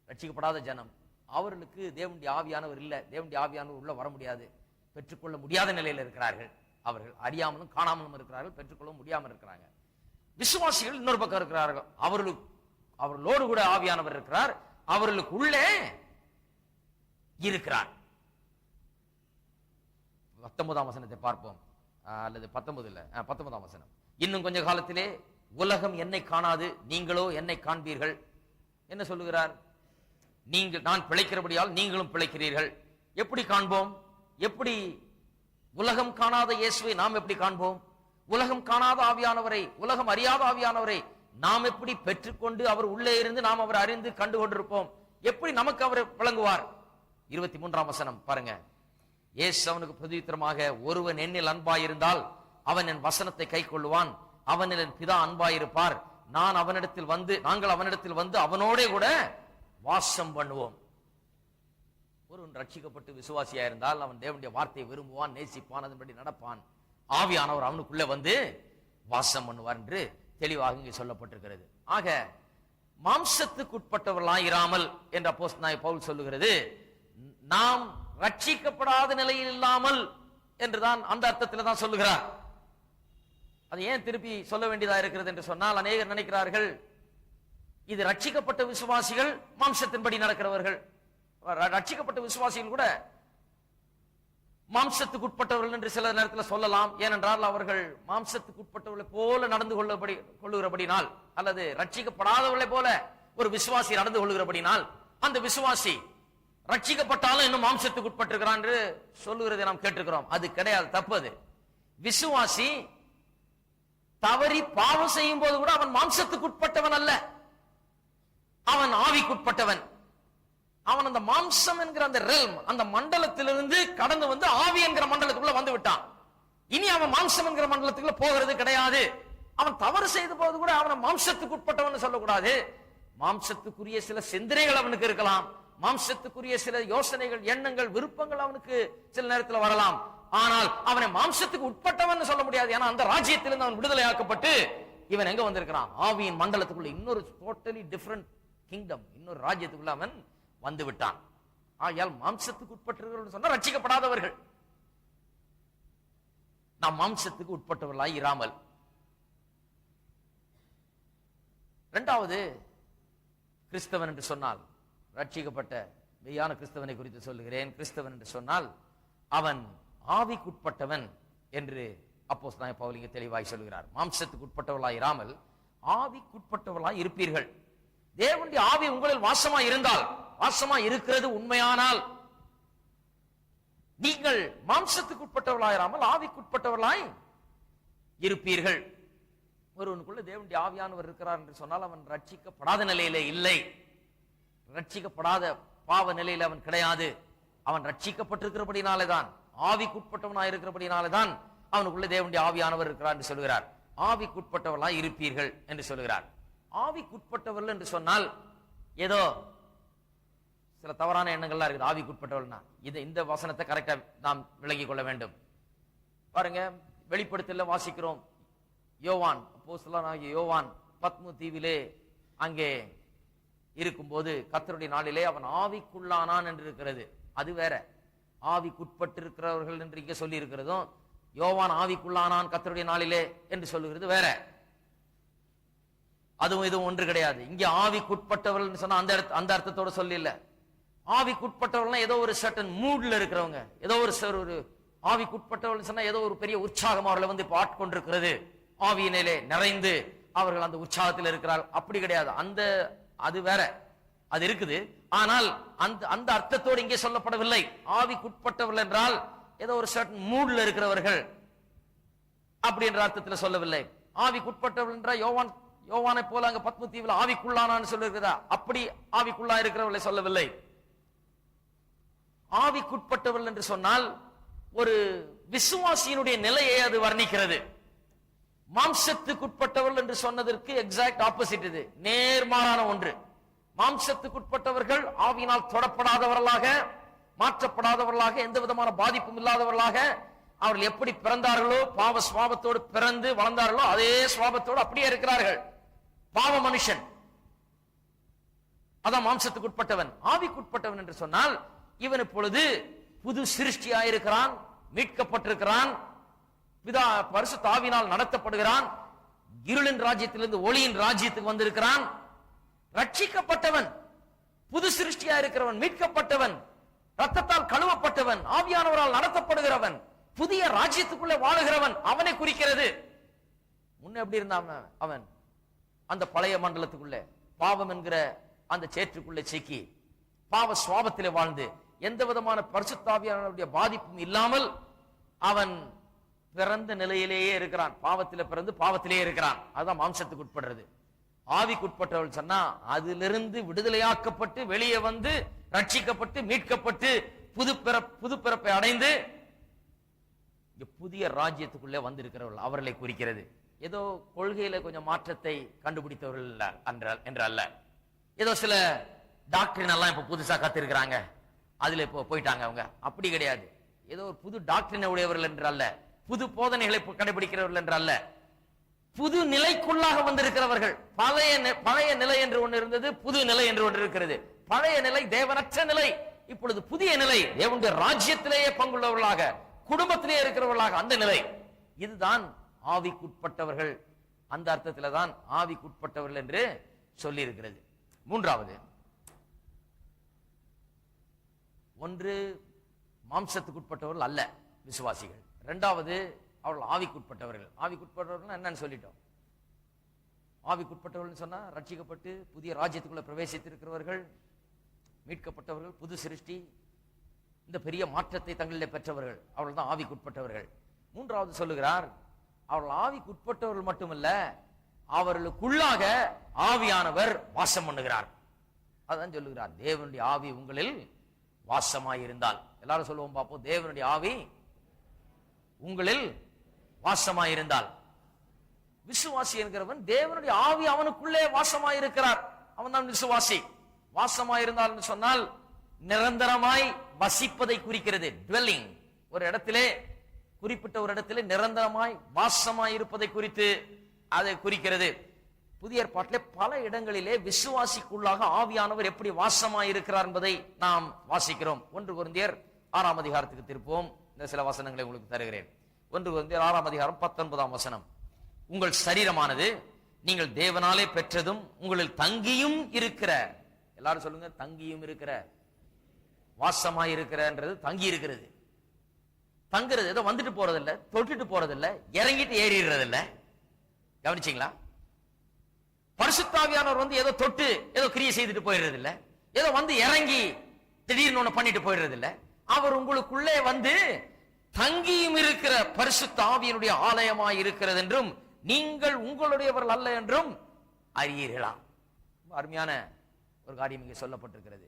ரட்சிக்கப்படாத ஜனம், அவர்களுக்கு தேவனுடைய ஆவியானவர் இல்ல, தேவனுடைய ஆவியானவர் உள்ள வர முடியாது, பெற்றுக்கொள்ள முடியாத நிலையில் இருக்கிறார்கள். அவர்கள் அறியாமலும் காணாமலும் இருக்கிறார்கள், பெற்றுக்கொள்ள முடியாமல் இருக்கிறாங்க. விசுவாசிகள் இன்னொரு பக்கம் இருக்கிறார்கள், அவர்களோடு கூட ஆவியானவர் இருக்கிறார், அவர்களுக்கு உள்ளே இருக்கிறார். 19ஆம் வசனத்தை பார்ப்போம், அல்லது 19ஆம் வசனம். இன்னும் கொஞ்ச காலத்திலே உலகம் என்னை காணாது, நீங்களோ என்னை காண்பீர்கள். என்ன சொல்லுகிறார்? நீங்கள், நான் பிழைக்கிறபடியால் நீங்களும் பிழைக்கிறீர்கள். எப்படி காண்போம்? எப்படி உலகம் காணாத இயேசுவை நாம் எப்படி காண்போம்? உலகம் காணாத ஆவியானவரை, உலகம் அறியாத ஆவியானவரை நாம் எப்படி பெற்றுக்கொண்டு அவர் உள்ளே இருந்து நாம் அவர் அறிந்து கண்டு கொண்டிருப்போம்? எப்படி நமக்கு அவர் விளங்குவார்? 23ஆம் வசனம் பாருங்க. இயேசு அவனுக்கு பிரதியுத்தரமாக, ஒருவன் என்னில் அன்பாயிருந்தால் அவன் என் வசனத்தை கை கொள்ளுவான், அவனில் என் பிதா அன்பாயிருப்பார், நாங்கள் அவனிடத்தில் வந்து அவனோடே கூட வாசம் பண்ணுவோம். ஒருவன் ரட்சிக்கப்பட்டு விசுவாசியா இருந்தால் அவன் தேவனுடைய வார்த்தையை விரும்புவான், நேசிப்பான், அதன்படி நடப்பான். ஆவியானவர் அவனுக்குள்ள வந்து வாசம் பண்ணுவார் என்று தெளிவாக இங்கே சொல்லப்பட்டிருக்கிறது. ஆக மாம்சத்துக்கு உட்பட்டவர்களாயிராமல் என்ற அப்போஸ்தலனாகிய பவுல் சொல்லுகிறது, நாம் ரட்சிக்கப்படாத நிலையில் இல்லாமல் என்றுதான் அந்த அர்த்தத்தில் தான் சொல்லுகிறார். அது ஏன் திருப்பி சொல்ல வேண்டியதா இருக்கிறது என்று சொன்னால், அநேகர் நினைக்கிறார்கள் இது ரட்சிக்கப்பட்ட விசுவாசிகள், மாம்சத்தின்படி நடக்கிறவர்கள். ரட்சிக்கப்பட்ட விசுவாசிகள் கூட மாம்சத்துக்கு உட்பட்டவர்கள் என்று சில நேரத்தில் சொல்லலாம். ஏனென்றால் அவர்கள் மாம்சத்துக்கு உட்பட்டவர்களை போல நடந்து கொள்ளுகிறபடினால், அல்லது ரட்சிக்கப்படாதவர்களை போல ஒரு விசுவாசி நடந்து கொள்ளுகிறபடினால், அந்த விசுவாசி ரட்சிக்கப்பட்டாலும் இன்னும் மாம்சத்துக்கு உட்பட்டிருக்கிறான் என்று சொல்லுகிறதை நாம் கேட்டிருக்கிறோம். அது கிடையாது, தப்பது. விசுவாசி தவறி பாவம் செய்யும் போது கூட அவன் மாம்சத்துக்கு உட்பட்டவன் அல்ல, அவன் ஆவிக்குட்பட்டவன். அவன் அந்த மாம்சம் என்கிற அந்த ரெல்ம், அந்த மண்டலத்திலிருந்து கடந்து வந்து ஆவி என்கிற மண்டலத்துக்குள்ள வந்து விட்டான். இனி அவன் மாம்சம் என்கிற மண்டலத்துக்குள்ள போகிறது கிடையாது. அவன் தவறு செய்த போது கூட அவனை மாம்சத்துக்கு உட்பட்டவன் சொல்லக்கூடாது. மாம்சத்துக்குரிய சில சிந்தனைகள் அவனுக்கு இருக்கலாம், மாம்சத்துக்குரிய சில யோசனைகள், எண்ணங்கள், விருப்பங்கள் அவனுக்கு சில நேரத்தில் வரலாம். ஆனால் அவனை மாம்சத்துக்கு உட்பட்டவன் சொல்ல முடியாது. ஏன்னா அந்த ராஜ்யத்திலிருந்து அவன் விடுதலை ஆக்கப்பட்டு இவன் எங்க வந்திருக்கிறான்? ஆவியின் மண்டலத்துக்குள்ள, இன்னொரு டோட்டலி டிஃபரண்ட் கிங்டம், இன்னொரு ராஜ்யத்துக்குள்ள அவன் வந்து விட்டான். ஆகையால் மாம்சத்துக்கு உட்பட்டவர்கள் சொன்னா ரட்சிக்கப்படாதவர்கள். நாம் மாம்சத்துக்கு உட்பட்டவர்களாய் இராமல். இரண்டாவது, கிறிஸ்தவன் என்று சொன்னால், ரட்சிக்கப்பட்ட மெய்யான கிறிஸ்தவனை குறித்து சொல்லுகிறேன். கிறிஸ்தவன் என்று சொன்னால் அவன் ஆவிக்குட்பட்டவன் என்று அப்போஸ்தலனாகிய பவுல் இங்கே தெளிவாய் சொல்கிறார். மாம்சத்துக்கு உட்பட்டவர்களாய் இராமல் ஆவிக்குட்பட்டவர்களாய் இருப்பீர்கள். தேவனுடைய ஆவி உங்களில் வாசமாய் இருந்தால், வாசமாய் இருக்கிறது உண்மையானால், நீங்கள் மாம்சத்துக்கு உட்பட்டவர்களாயிராமல் ஆவிக்குட்பட்டவர்களாய் இருப்பீர்கள். ஒருவனுக்குள்ள தேவனுடைய ஆவியானவர் இருக்கிறார் என்று சொன்னால் அவன் ரட்சிக்கப்படாத நிலையிலே இல்லை, ரட்சிக்கப்படாத பாவ நிலையில் அவன் கிடையாது. அவன் ரட்சிக்கப்பட்டிருக்கிறபடினாலே தான், ஆவிக்குட்பட்டவனாய் இருக்கிறபடினாலே தான் அவனுக்குள்ள தேவனுடைய ஆவியானவர் இருக்கிறார் என்று சொல்கிறார். ஆவிக்குட்பட்டவர்களாய் இருப்பீர்கள் என்று சொல்கிறார். ஆவிக்குட்பட்டவர்கள் என்று சொன்னால் ஏதோ சில தவறான எண்ணங்கள்லாம் இருக்குது. ஆவிக்குட்பட்டவர்கள்னா இந்த வசனத்தை கரெக்டா நாம் விளங்கிக் கொள்ள வேண்டும். பாருங்க, வெளிப்படுத்தல வாசிக்கிறோம், யோவான், அப்போஸ்தலனாகிய யோவான் பத்மு தீவிலே அங்கே இருக்கும்போது கர்த்தருடைய நாளிலே அவன் ஆவிக்குள்ளானான் என்று இருக்கிறது. அது வேற. ஆவிக்குட்பட்டிருக்கிறவர்கள் என்று இங்கே சொல்லி இருக்கிறதும், யோவான் ஆவிக்குள்ளானான் கர்த்தருடைய நாளிலே என்று சொல்லுகிறது வேற. அதுவும் இதுவும் ஒன்று கிடையாது. இங்கே ஆவிக்குட்பட்டவர்கள் சொன்னா அந்த அர்த்தத்தோட சொல்லி இல்ல. ஆவிக்குட்பட்டவர்கள் ஏதோ ஒரு சர்டன் மூட்ல இருக்கிறவங்க, ஏதோ ஒரு ஆவிக்குட்பட்டவர்கள் சொன்னா ஏதோ ஒரு பெரிய உற்சாகம் அவர்களை வந்து இப்ப ஆட்கொண்டிருக்கிறது, ஆவியினிலே நிறைந்து அவர்கள் அந்த உற்சாகத்தில் இருக்கிறார்கள். அப்படி கிடையாது. அது வேற, அது இருக்குது. ஆனால் அந்த அர்த்தத்தோடு இங்கே சொல்லப்படவில்லை. ஆவிக்குட்பட்டவர்கள் என்றால் ஏதோ ஒரு சர்டன் மூட்ல இருக்கிறவர்கள் அப்படி என்ற அர்த்தத்தில் சொல்லவில்லை. ஆவிக்குட்பட்டவர்கள் என்றால் யோவானை போல அங்க பத்ம தீவில் ஆவிக்குள்ளானான்னு சொல்லிருக்கிறதா, அப்படி ஆவிக்குள்ளா இருக்கிறவர்களை சொல்லவில்லை. ஆவிக்குட்பட்டவர்கள் என்று சொன்னால் ஒரு விசுவாசியினுடைய நிலையை அது வர்ணிக்கிறது. மாம்சத்துக்குட்பட்டவர்கள் என்று சொன்னதற்கு எக்ஸாக்ட் ஆப்போசிட், இது நேர்மாறான ஒன்று. மாம்சத்துக்குட்பட்டவர்கள் ஆவியினால் தொடப்படாதவர்களாக, மாற்றப்படாதவர்களாக, எந்த விதமான பாதிப்பும் இல்லாதவர்களாக, அவர்கள் எப்படி பிறந்தார்களோ பாவ சுவாபத்தோடு பிறந்து வளர்ந்தார்களோ அதே சுவாபத்தோடு அப்படியே இருக்கிறார்கள். பாவ மனுஷன், அதான் மாம்சத்துக்குட்பட்டவன். ஆவிக்குட்பட்டவன் என்று சொன்னால் இவன் இப்பொழுது புது சிருஷ்டியாயிருக்கிறான், மீட்கப்பட்டிருக்கிறான், பிதா பரிசுத்த ஆவியினால் நடத்தப்படுகிறான், இருளின் ராஜ்யத்திலிருந்து ஒளியின் ராஜ்யத்துக்கு வந்திருக்கிறான், ரட்சிக்கப்பட்டவன், புது சிருஷ்டியா இருக்கிறவன், மீட்கப்பட்டவன், ரத்தத்தால் கழுவப்பட்டவன், ஆவியானவரால் நடத்தப்படுகிறவன், புதிய ராஜ்யத்துக்குள்ளே வாழுகிறவன், அவனை குறிக்கிறது. முன்ன எப்படி இருந்தான் அவன்? அந்த பழைய மண்டலத்துக்குள்ளே பாவம் என்கிற அந்த சேற்றுக்குள்ளே சிக்கி பாவ சுவாபத்திலே வாழ்ந்து எந்த விதமான பரிசுத்தாவியானவருடைய பாதிப்பும் இல்லாமல் அவன் பிறந்த நிலையிலேயே இருக்கிறான். பாவத்திலே பிறந்து பாவத்திலேயே இருக்கிறான். அதுதான் மாம்சத்துக்கு உட்படுறது. ஆவிக்குட்பட்டவள் சொன்னா அதிலிருந்து விடுதலையாக்கப்பட்டு வெளியே வந்து ரட்சிக்கப்பட்டு மீட்கப்பட்டு புது பிறப்பை அடைந்து புதிய ராஜ்யத்துக்குள்ளே வந்திருக்கிறவர்கள் அவர்களை குறிக்கிறது. ஏதோ கொள்கையில கொஞ்சம் மாற்றத்தை கண்டுபிடித்தவர்கள் என்று அல்ல. ஏதோ சில டாக்டரின் எல்லாம் இப்ப புதுசா கத்திருக்கிறாங்க, அதுல இப்போ போயிட்டாங்க அவங்க, அப்படி கிடையாது. ஏதோ ஒரு புது டாக்டரினை உடையவர்கள் என்று அல்ல, புது போதனைகளை கடைபிடிக்கிறவர்கள் என்று அல்ல, புது நிலைக்குள்ளாக வந்திருக்கிறவர்கள். பழைய நிலை என்று ஒன்று இருந்தது, புது நிலை என்று ஒன்று இருக்கிறது. பழைய நிலை தேவனற்ற நிலை, இப்பொழுது புதிய நிலை தேவனுடைய ராஜ்யத்திலேயே பங்குள்ளவர்களாக, குடும்பத்திலே இருக்கிறவர்களாக, அந்த நிலை. இதுதான் ஆவிக்குட்பட்டவர்கள். அந்த அர்த்தத்தில் தான் ஆவிக்குட்பட்டவர்கள் என்று சொல்லி இருக்கிறது. மூன்றாவது, ஒன்று மாம்சத்துக்குட்பட்டவர்கள் அல்ல விசுவாசிகள். இரண்டாவது அவர்கள் ஆவிக்குட்பட்டவர்கள். ஆவிக்குட்பட்டவர்கள் என்னன்னு சொல்லிட்டோம். ஆவிக்குட்பட்டவர்கள் சொன்னா ரட்சிக்கப்பட்டு புதிய ராஜ்யத்துக்குள்ள பிரவேசித்திருக்கிறவர்கள், மீட்கப்பட்டவர்கள், புது சிருஷ்டி, இந்த பெரிய மாற்றத்தை தங்களிலே பெற்றவர்கள், அவர்கள் தான் ஆவிக்குட்பட்டவர்கள். மூன்றாவது சொல்லுகிறார், அவர்கள் ஆவிக்குட்பட்டவர்கள் மட்டுமல்ல, அவர்களுக்குள்ளாக ஆவியானவர் வாசம் பண்ணுகிறார். அதான் சொல்லுகிறார், தேவனுடைய ஆவி உங்களில் வாசமாயிருந்தால். எல்லாரும் சொல்லுவோம் பார்ப்போம், தேவனுடைய ஆவி உங்களில் வாசமாயிருந்தால். விசுவாசி என்கிறவன் தேவனுடைய ஆவி அவனுக்குள்ளே வாசமாயிருக்கிறார், அவன் தான் விசுவாசி. வாசமாயிருந்தால் என்று சொன்னால் நிரந்தரமாய் வசிப்பதை குறிக்கிறது. டுவெல்லிங், ஒரு இடத்திலே, குறிப்பிட்ட ஒரு இடத்திலே நிரந்தரமாய் வாசமாய் இருப்பதை குறித்து அதை குறிக்கிறது. புதிய ஏற்பாட்டிலே பல இடங்களிலே விசுவாசிக்குள்ளாக ஆவியானவர் எப்படி வாசமாய் இருக்கிறார் என்பதை நாம் வாசிக்கிறோம். 1 கொரிந்தியர் 6ஆம் அதிகாரத்துக்கு திருப்போம். இந்த சில வசனங்களை உங்களுக்கு தருகிறேன். 1 கொரிந்தியர் 6ஆம் அதிகாரம் 19ஆம் வசனம். உங்கள் சரீரமானது நீங்கள் தேவனாலே பெற்றதும் உங்களில் தங்கியும் இருக்கிற, எல்லாரும் சொல்லுங்க, தங்கியும் இருக்கிற. வாசமாய் இருக்கிறன்றது தங்கி இருக்கிறது. தங்குறது ஏதோ வந்துட்டு போறதில்ல, தொட்டுட்டு போறதில்ல, இறங்கிட்டு ஏறிடுறது இல்ல. கவனிச்சீங்களா? பரிசுத்தாவியானவர் வந்து ஏதோ தொட்டு ஏதோ கிரியை செய்துட்டு போயிடுறது இல்ல, ஏதோ வந்து இறங்கி திடீர்னு ஒண்ணு பண்ணிட்டு போயிடுறது இல்ல. அவர் உங்களுக்குள்ளே வந்து தங்கியும் இருக்கிற பரிசுத்த ஆவியினுடைய ஆலயமாய் இருக்கிறது என்றும் நீங்கள் உங்களுடையவர்கள் அல்ல என்றும் அறியீர்களா. அருமையான ஒரு காரியம் இங்கே சொல்லப்பட்டிருக்கிறது.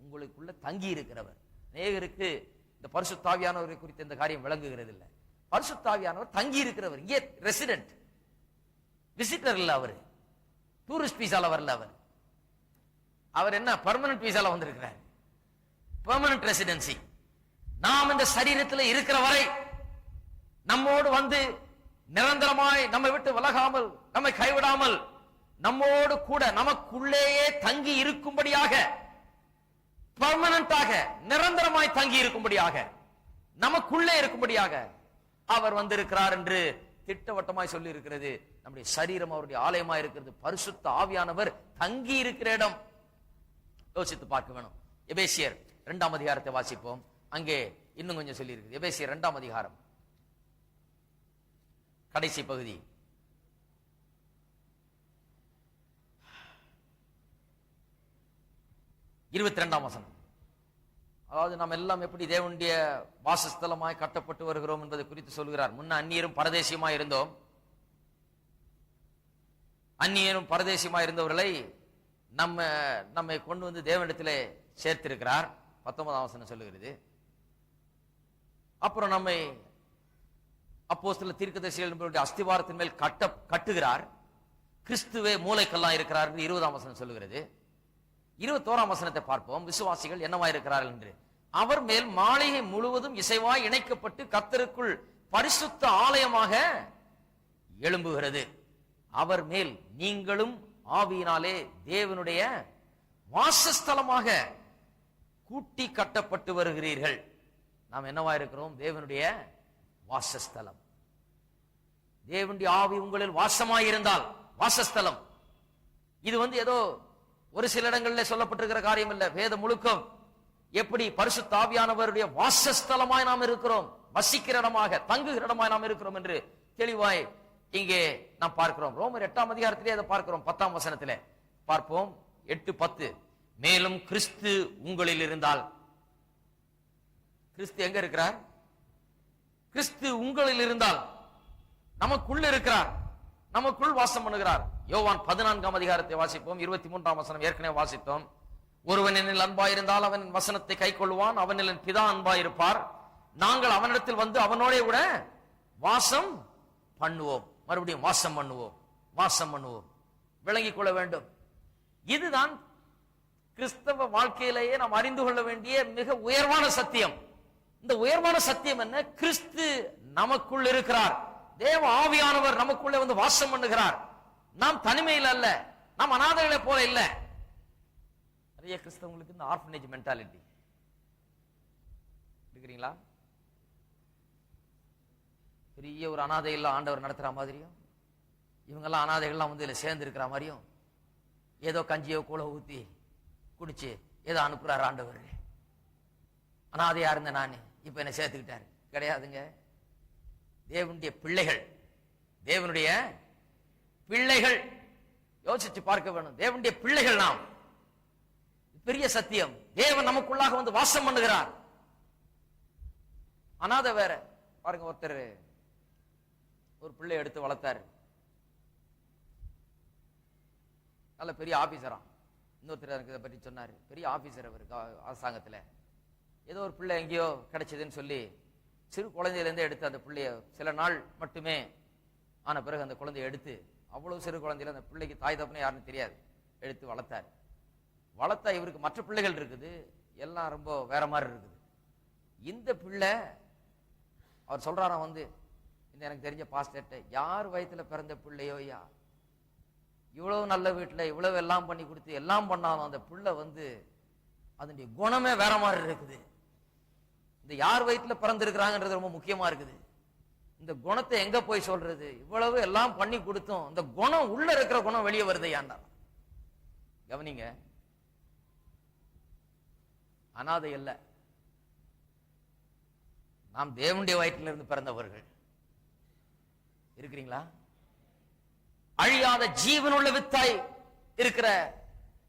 உங்களுக்குள்ள தங்கி இருக்கிறவர். அநேகருக்கு இந்த பரிசுத்தாவியானவரை குறித்து இந்த காரியம் விளங்குகிறது இல்லை. பரிசுத்தாவியானவர் தங்கி இருக்கிறவர், இங்கே ரெசிடென்ட், விசிட்டர் இல்ல. அவரு டூரிஸ்ட் வீசால வரல. அவர் என்ன பெர்மனன்ட் வீசால வந்திருக்கிறார், பெர்மனன்ட் ரெசிடென்சி. நாம் இந்த சரீரத்தில் இருக்கிற வரை நம்மோடு வந்து நிரந்தரமாய் நம்மை விட்டு விலகாமல், நம்மை கைவிடாமல், நம்மோடு கூட நமக்குள்ளேயே தங்கி இருக்கும்படியாக, பெர்மனண்டாக நிரந்தரமாய் தங்கி இருக்கும்படியாக, நமக்குள்ளே இருக்கும்படியாக அவர் வந்திருக்கிறார் என்று திட்டவட்டமாய் சொல்லி இருக்கிறது. நம்முடைய சரீரம் அவருடைய ஆலயமாய் இருக்கிறது. பரிசுத்த ஆவியானவர் தங்கி இருக்கிற இடம். யோசித்து பார்க்க வேணும். எபேசியர் 2ஆம் அதிகாரத்தை வாசிப்போம். அங்கே இன்னும் கொஞ்சம் சொல்லி இருக்குது. எபேசியர் 2ஆம் அதிகாரம் கடைசி பகுதி 22ஆம் வசனம். அதாவது நாம் எல்லாம் எப்படி தேவனுடைய வாசஸ்தலமாய் கட்டப்பட்டு வருகிறோம் என்பதை குறித்து சொல்கிறார். முன்ன அந்நியரும் பரதேசியமாய் இருந்தோம். அந்நியரும் பரதேசியமாய் இருந்தவர்களை நம்மை கொண்டு வந்து தேவனிடத்திலே சேர்த்திருக்கிறார். 19ஆம் வசனம் சொல்லுகிறது. அப்புறம் நம்மை அப்போஸ்தலர் தீர்க்கதரிசிகள் என்பவருடைய அஸ்திவாரத்தின் மேல் கட்டுகிறார். கிறிஸ்துவே மூளைக்கல்லா இருக்கிறார் என்று 20ஆம் வசனம் சொல்லுகிறது. 21ஆம் வசனத்தை பார்ப்போம். விசுவாசிகள் என்னவாய் இருக்கிறார்கள் என்று. அவர் மேல் மாளிகை முழுவதும் இசைவாய் இணைக்கப்பட்டு கர்த்தருக்குள் பரிசுத்த ஆலயமாக எழும்புகிறது. அவர் மேல் நீங்களும் ஆவியினாலே தேவனுடைய வாசஸ்தலமாக கூட்டி கட்டப்பட்டு வருகிறீர்கள். நாம் என்னவா இருக்கிறோம்? தேவனுடைய வாசஸ்தலம். தேவனுடைய ஆவி உங்களில் வாசமாயிருந்தால் வாசஸ்தலம். இது ஏதோ ஒரு சில இடங்களில் சொல்லப்பட்டிருக்கிற காரியம் இல்ல. வேதம் முழுக்கம் எப்படி பரிசுத்த ஆவியானவருடைய வாசஸ்தலமாய் நாம் இருக்கிறோம், வசிக்கிற இடமாக, தங்குகிற இடமாய் நாம் இருக்கிறோம் என்று தெளிவாய் இங்கே நாம் பார்க்கிறோம். ரோமர் 8ஆம் அதிகாரத்திலே அதை பார்க்கிறோம். 10ஆம் வசனத்திலே பார்ப்போம். 8:10. மேலும் கிறிஸ்து உங்களில் இருந்தால். கிறிஸ்து எங்க இருக்கிறார்? கிறிஸ்து உங்களில் இருந்தால் நமக்குள்ள இருக்கிறார், நமக்குள் வாசம் பண்ணுகிறார். யோவான் 14ஆம் அதிகாரத்தை வாசிப்போம். 23ஆம் வசனம் ஏற்கனவே வாசித்தோம். ஒருவன் என்னில் அன்பாயிருந்தால் அவன் வசனத்தை கை கொள்வான், அவனில் என் பிதா அன்பாயிருப்பார், நாங்கள் அவனிடத்தில் வந்து அவனோட கூட வாசம் பண்ணுவோம். மறுபடியும் வாசம் பண்ணுவோம், வாசம் பண்ணுவோம். விளங்கிக் கொள்ள வேண்டும். இதுதான் கிறிஸ்தவ வாழ்க்கையிலேயே நாம் அறிந்து கொள்ள வேண்டிய மிக உயர்வான சத்தியம். இந்த உயர்வான சத்தியம் என்ன? கிறிஸ்து நமக்குள் இருக்கிறார். தேவ ஆவியானவர் நமக்குள்ளே வந்து வாசம் பண்ணுகிறார். நாம் தனிமையில் அல்ல, நாம் அநாதைகளை போல இல்ல. நிறைய கிறிஸ்தவங்களுக்கு இந்த ஆர்ஃபனேஜ் மென்டாலிட்டி இருக்கிறீங்களா? பெரிய ஒரு அநாதை இல்ல ஆண்டவர் நடத்துற மாதிரியும், இவங்கெல்லாம் அநாதைகள்லாம் இதுல சேர்ந்து இருக்கிற மாதிரியும், ஏதோ கஞ்சியோ கூழ ஊத்தி குடிச்சு ஏதோ அனுப்புறாரு ஆண்டவர். அநாதையா இருந்த நான் இப்ப என்ன சேர்த்துக்கிட்டாரு. கிடையாதுங்க. தேவனுடைய பிள்ளைகள், தேவனுடைய பிள்ளைகள், யோசிச்சு பார்க்க வேணும். தேவனுடைய பிள்ளைகள் நாம். பெரிய சத்தியம். தேவன் நமக்குள்ளாக வந்து வாசம் பண்ணுகிறார். அநாதை வேற. பாருங்க, ஒருத்தர் ஒரு பிள்ளை எடுத்து வளர்த்தாரு. நல்ல பெரிய ஆபீசரா. இன்னொருத்தர் எனக்கு இதை பற்றி சொன்னாரு. பெரிய ஆபீசர் அவர் அரசாங்கத்துல. ஏதோ ஒரு பிள்ளை எங்கேயோ கிடைச்சதுன்னு சொல்லி சிறு குழந்தையிலேருந்தே எடுத்து அந்த பிள்ளைய சில நாள் மட்டுமே ஆன பிறகு அந்த குழந்தைய எடுத்து, அவ்வளவு சிறு குழந்தையில அந்த பிள்ளைக்கு தாய் தப்புன்னு யாருன்னு தெரியாது, எடுத்து வளர்த்தாரு. வளர்த்தா இவருக்கு மற்ற பிள்ளைகள் இருக்குது, எல்லாம் ரொம்ப வேற மாதிரி இருக்குது. இந்த பிள்ளை அவர் சொல்றாராம் இந்த எனக்கு தெரிஞ்ச பாஸ்டர்ட்ட, யார் வயிற்றுல பிறந்த பிள்ளையோ ஐயா, இவ்வளவு நல்ல வீட்டுல இவ்வளவு எல்லாம் பண்ணி கொடுத்து எல்லாம் பண்ணாலும் அந்த பிள்ளை அதனுடைய குணமே வேற மாதிரி இருக்குது. இந்த யார் வயிற்றுல பிறந்திருக்கிறாங்கன்றது ரொம்ப முக்கியமா இருக்குது. இந்த குணத்தை எங்க போய் சொல்றது? இவ்வளவு எல்லாம் பண்ணி கொடுத்தோம், இந்த குணம் உள்ள இருக்கிற குணம் வெளியே வருது ஏன்டா? கவனிங்க, அநாதை அல்ல, நாம் தேவனுடைய வயிற்றில இருந்து பிறந்தவர்கள். இருக்கிறீங்களா? அழியாத ஜீவனுள்ள வித்தாய் இருக்கிற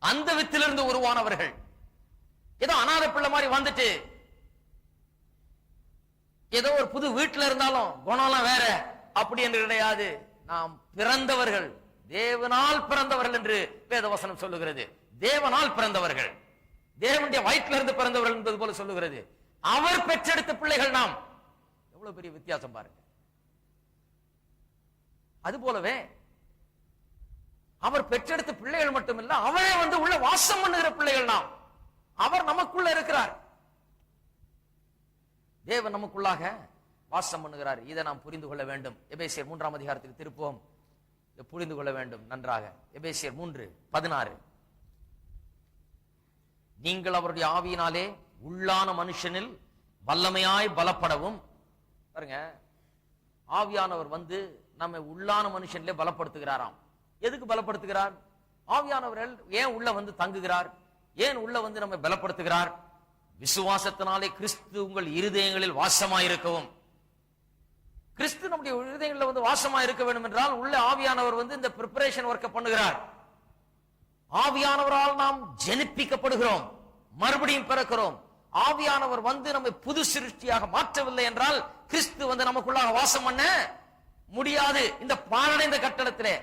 அந்த வித்திலிருந்து உருவானவர்கள். ஏதோ அநாதை பிள்ளை மாதிரி வந்துட்டு ஏதோ ஒரு புது வீட்டுல இருந்தாலும் குணம்லாம் வேற அப்படி என்று கிடையாது. நாம் பிறந்தவர்கள், தேவனால் பிறந்தவர்கள் என்று வேதவசனம் சொல்லுகிறது. தேவனால் பிறந்தவர்கள், தேவனுடைய வயிற்றில இருந்து பிறந்தவர்கள் என்பது போல சொல்லுகிறது. அவர் பெற்றெடுத்த பிள்ளைகள் நாம். எவ்வளவு பெரிய வித்தியாசம் பாருங்க. அது போலவே அவர் பெற்றெடுத்த பிள்ளைகள் மட்டுமில்ல, அவரே உள்ள வாசம் பண்ணுகிற பிள்ளைகள் நாம். அவர் நமக்குள்ள இருக்கிறார். தேவன் நமக்குள்ளாக வாசம் பண்ணுகிறார். இதை நாம் புரிந்து கொள்ள வேண்டும். எபேசியர் 3ஆம் அதிகாரத்துக்கு திருப்போம். புரிந்து கொள்ள வேண்டும் நன்றாக. எபேசியர் 3:16. நீங்கள் அவருடைய ஆவியினாலே உள்ளான மனுஷனில் வல்லமையாய் பலப்படவும். பாருங்க, ஆவியானவர் நம்மை உள்ளான மனுஷனிலே பலப்படுத்துகிறாராம். எதுக்கு பலப்படுத்துகிறார்? ஆவியானவர்கள் ஏன் உள்ள தங்குகிறார்? ஏன் உள்ள வந்து நம்ம பலப்படுத்துகிறார்? விசுவாசத்தினாலே கிறிஸ்து உங்கள் இருதயங்களில் வாசமாயிருக்கவும். கிறிஸ்து நம்முடைய இருதயங்களில் வந்து வாசமா இருக்க வேண்டும் என்றால் உள்ள ஆவியானவர் வந்து இந்த பிரிப்பரேஷன் ஒர்க்க பண்ணுகிறார். ஆவியானவரால் நாம் ஜெனிப்பிக்கப்படுகிறோம், மறுபடியும் பிறக்கிறோம். ஆவியானவர் வந்து நம்மை புது சிருஷ்டியாக மாற்றவில்லை என்றால் கிறிஸ்து வந்து நமக்குள்ளாக வாசம் பண்ண முடியாது. இந்த பாழடைந்த கட்டடத்திலே,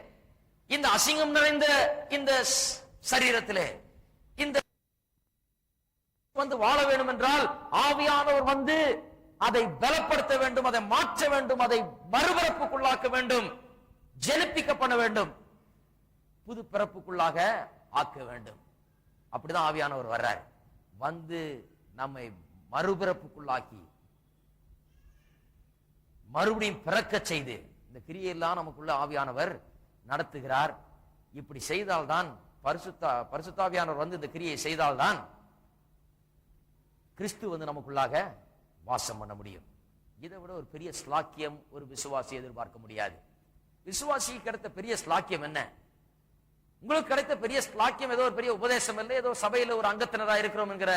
இந்த அசிங்கம் நிறைந்த இந்த சரீரத்திலே இந்த வந்து வாழ வேண்டும் என்றால் ஆவியானவர் வந்து அதை பலப்படுத்த வேண்டும், அதை மாற்ற வேண்டும், அதை மறுபிறப்புக்குள்ளாக்க வேண்டும், ஜெனிப்பிக்க பண்ண வேண்டும், புது பிறப்புக்குள்ளாக ஆக்க வேண்டும். அப்படிதான் ஆவியானவர் வர்றார். வந்து நம்மை மறுபிறப்புக்குள்ளாக்கி மறுபடியும் பிறக்க செய்து இந்த கிரியையெல்லாம் நமக்குள்ள ஆவியானவர் நடத்துகிறார். இப்படி செய்தால்தான் பரிசுத்தாவியானவர் வந்து இந்த கிரியை செய்தால்தான் கிறிஸ்து வந்து நமக்குள்ளாக வாசம் பண்ண முடியும். இதை விட ஒரு பெரிய ஸ்லாக்கியம் ஒரு விசுவாசி எதிர்பார்க்க முடியாது. விசுவாசி கிடைத்த பெரிய ஸ்லாக்கியம் என்ன? உங்களுக்கு கிடைத்த பெரிய ஸ்லாக்கியம் ஏதோ ஒரு பெரிய உபதேசம் அல்ல, ஏதோ சபையில ஒரு அங்கத்தினரா இருக்கிறோம் என்கிற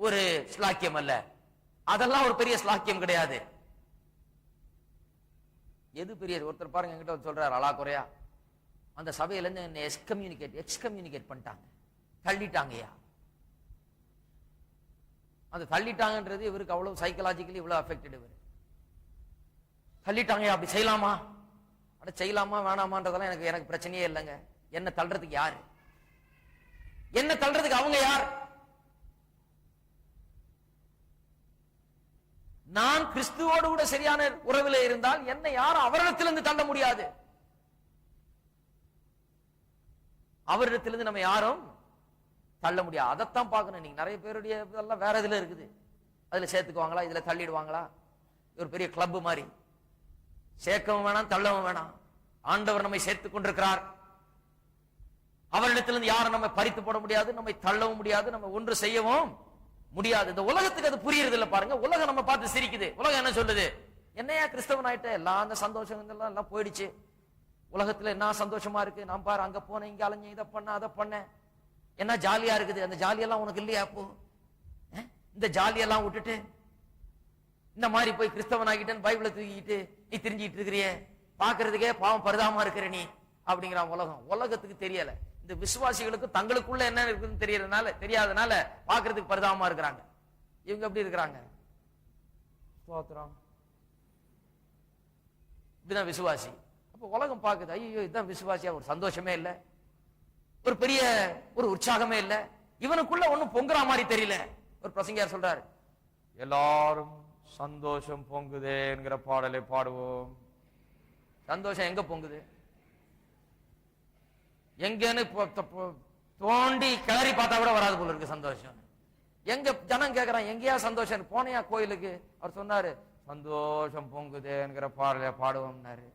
ஒரு ஸ்லாக்கியம் அல்ல. அதெல்லாம் ஒரு பெரிய ஸ்லாக்கியம் கிடையாது. எது பெரிய? ஒருத்தர் பாருங்க என்கிட்ட சொல்றாரு, அலா குறையா அந்த சபையில இருந்து என்ன எக்ஸ்கம்யூனிகேட் பண்ணிட்டாங்க, தள்ளிட்டாங்கயா. அந்த தள்ளிட்டாங்கன்றது இவருக்கு அவ்வளவு சைக்கலாஜிக்கலி இவ்வளவு அஃபெக்டட். இவர் தள்ளிட்டாங்க, அப்படி செய்யலாமா, அப்படி செய்யலாமா வேணாமான்றதெல்லாம் எனக்கு பிரச்சனையே இல்லைங்க. என்ன தள்ளுறதுக்கு யாரு? என்ன தள்ளுறதுக்கு அவங்க யார்? நான் கிறிஸ்துவோடு கூட சரியான உறவில் இருந்தால் என்ன யாரும் அவரிடத்திலிருந்து தள்ள முடியாது. அவரிடத்திலிருந்து நம்ம யாரும் தள்ள முடியாது. அதைத்தான் பார்க்கணும். நீங்க நிறைய பேருடைய இதெல்லாம் வேற இதுல இருக்குது. அதுல சேர்த்துக்குவாங்களா, இதுல தள்ளிடுவாங்களா? ஒரு பெரிய கிளப் மாதிரி. சேர்க்கவும் வேணாம், தள்ளவும் வேணாம். ஆண்டவர் நம்மை சேர்த்துக் கொண்டிருக்கிறார். அவரிடத்திலிருந்து யாரும் நம்ம பறித்து போட முடியாது, நம்மை தள்ளவும் முடியாது, நம்ம ஒன்று செய்யவும் முடியாது. இந்த உலகத்துக்கு அது புரியுறது இல்ல. பாருங்க, உலகம் நம்ம பார்த்து சிரிக்குது. உலகம் என்ன சொல்லுது? என்னையா கிறிஸ்தவன் ஆயிட்ட, எல்லாம் அந்த சந்தோஷம் எல்லாம் போயிடுச்சு, உலகத்துல என்ன சந்தோஷமா இருக்கு, நான் பாரு அங்க போனேன், இங்க அலைஞ்சேன், இதை பண்ண அதை பண்ண, என்ன ஜாலியா இருக்குது. அந்த ஜாலியெல்லாம் உனக்கு இல்லையா? அப்போ இந்த ஜாலியெல்லாம் விட்டுட்டு இந்த மாதிரி போய் கிறிஸ்தவன் ஆகிட்டேன்னு பைபிளை தூக்கிட்டு நீ தெரிஞ்சிட்டு இருக்கிறிய, பாக்குறதுக்கே பாவம் பரிதாபமா இருக்கிற நீ அப்படிங்கிற உலகம். உலகத்துக்கு தெரியல. இந்த விசுவாசிகளுக்கு தங்களுக்குள்ள என்ன இருக்குன்னு தெரியாதனால பாக்குறதுக்கு பரிதாபமா இருக்கிறாங்க. இவங்க எப்படி இருக்கிறாங்க? இப்படிதான் விசுவாசி. அப்ப உலகம் பாக்குது, ஐயோ இதுதான் விசுவாசியா, ஒரு சந்தோஷமே இல்லை, ஒரு பெரிய ஒரு உற்சாகமே இல்லை, இவனுக்குள்ள ஒண்ணும் பொங்குற மாதிரி தெரியல. ஒரு பிரசங்கியார் சொல்றாரு, எல்லாரும் சந்தோஷம் பொங்குதே என்கிற பாடலை பாடுவோம். சந்தோஷம் எங்க பொங்குது? எங்கன்னு தோண்டி கிளறி பார்த்தா கூட வராது போல இருக்கு சந்தோஷம். எங்க ஜனம் கேட்கறான், எங்கேயா சந்தோஷம்? போனையா கோயிலுக்கு? அவர் சொன்னாரு, சந்தோஷம் பொங்குதே என்கிற பாடலை பாடுவோம்னாரு.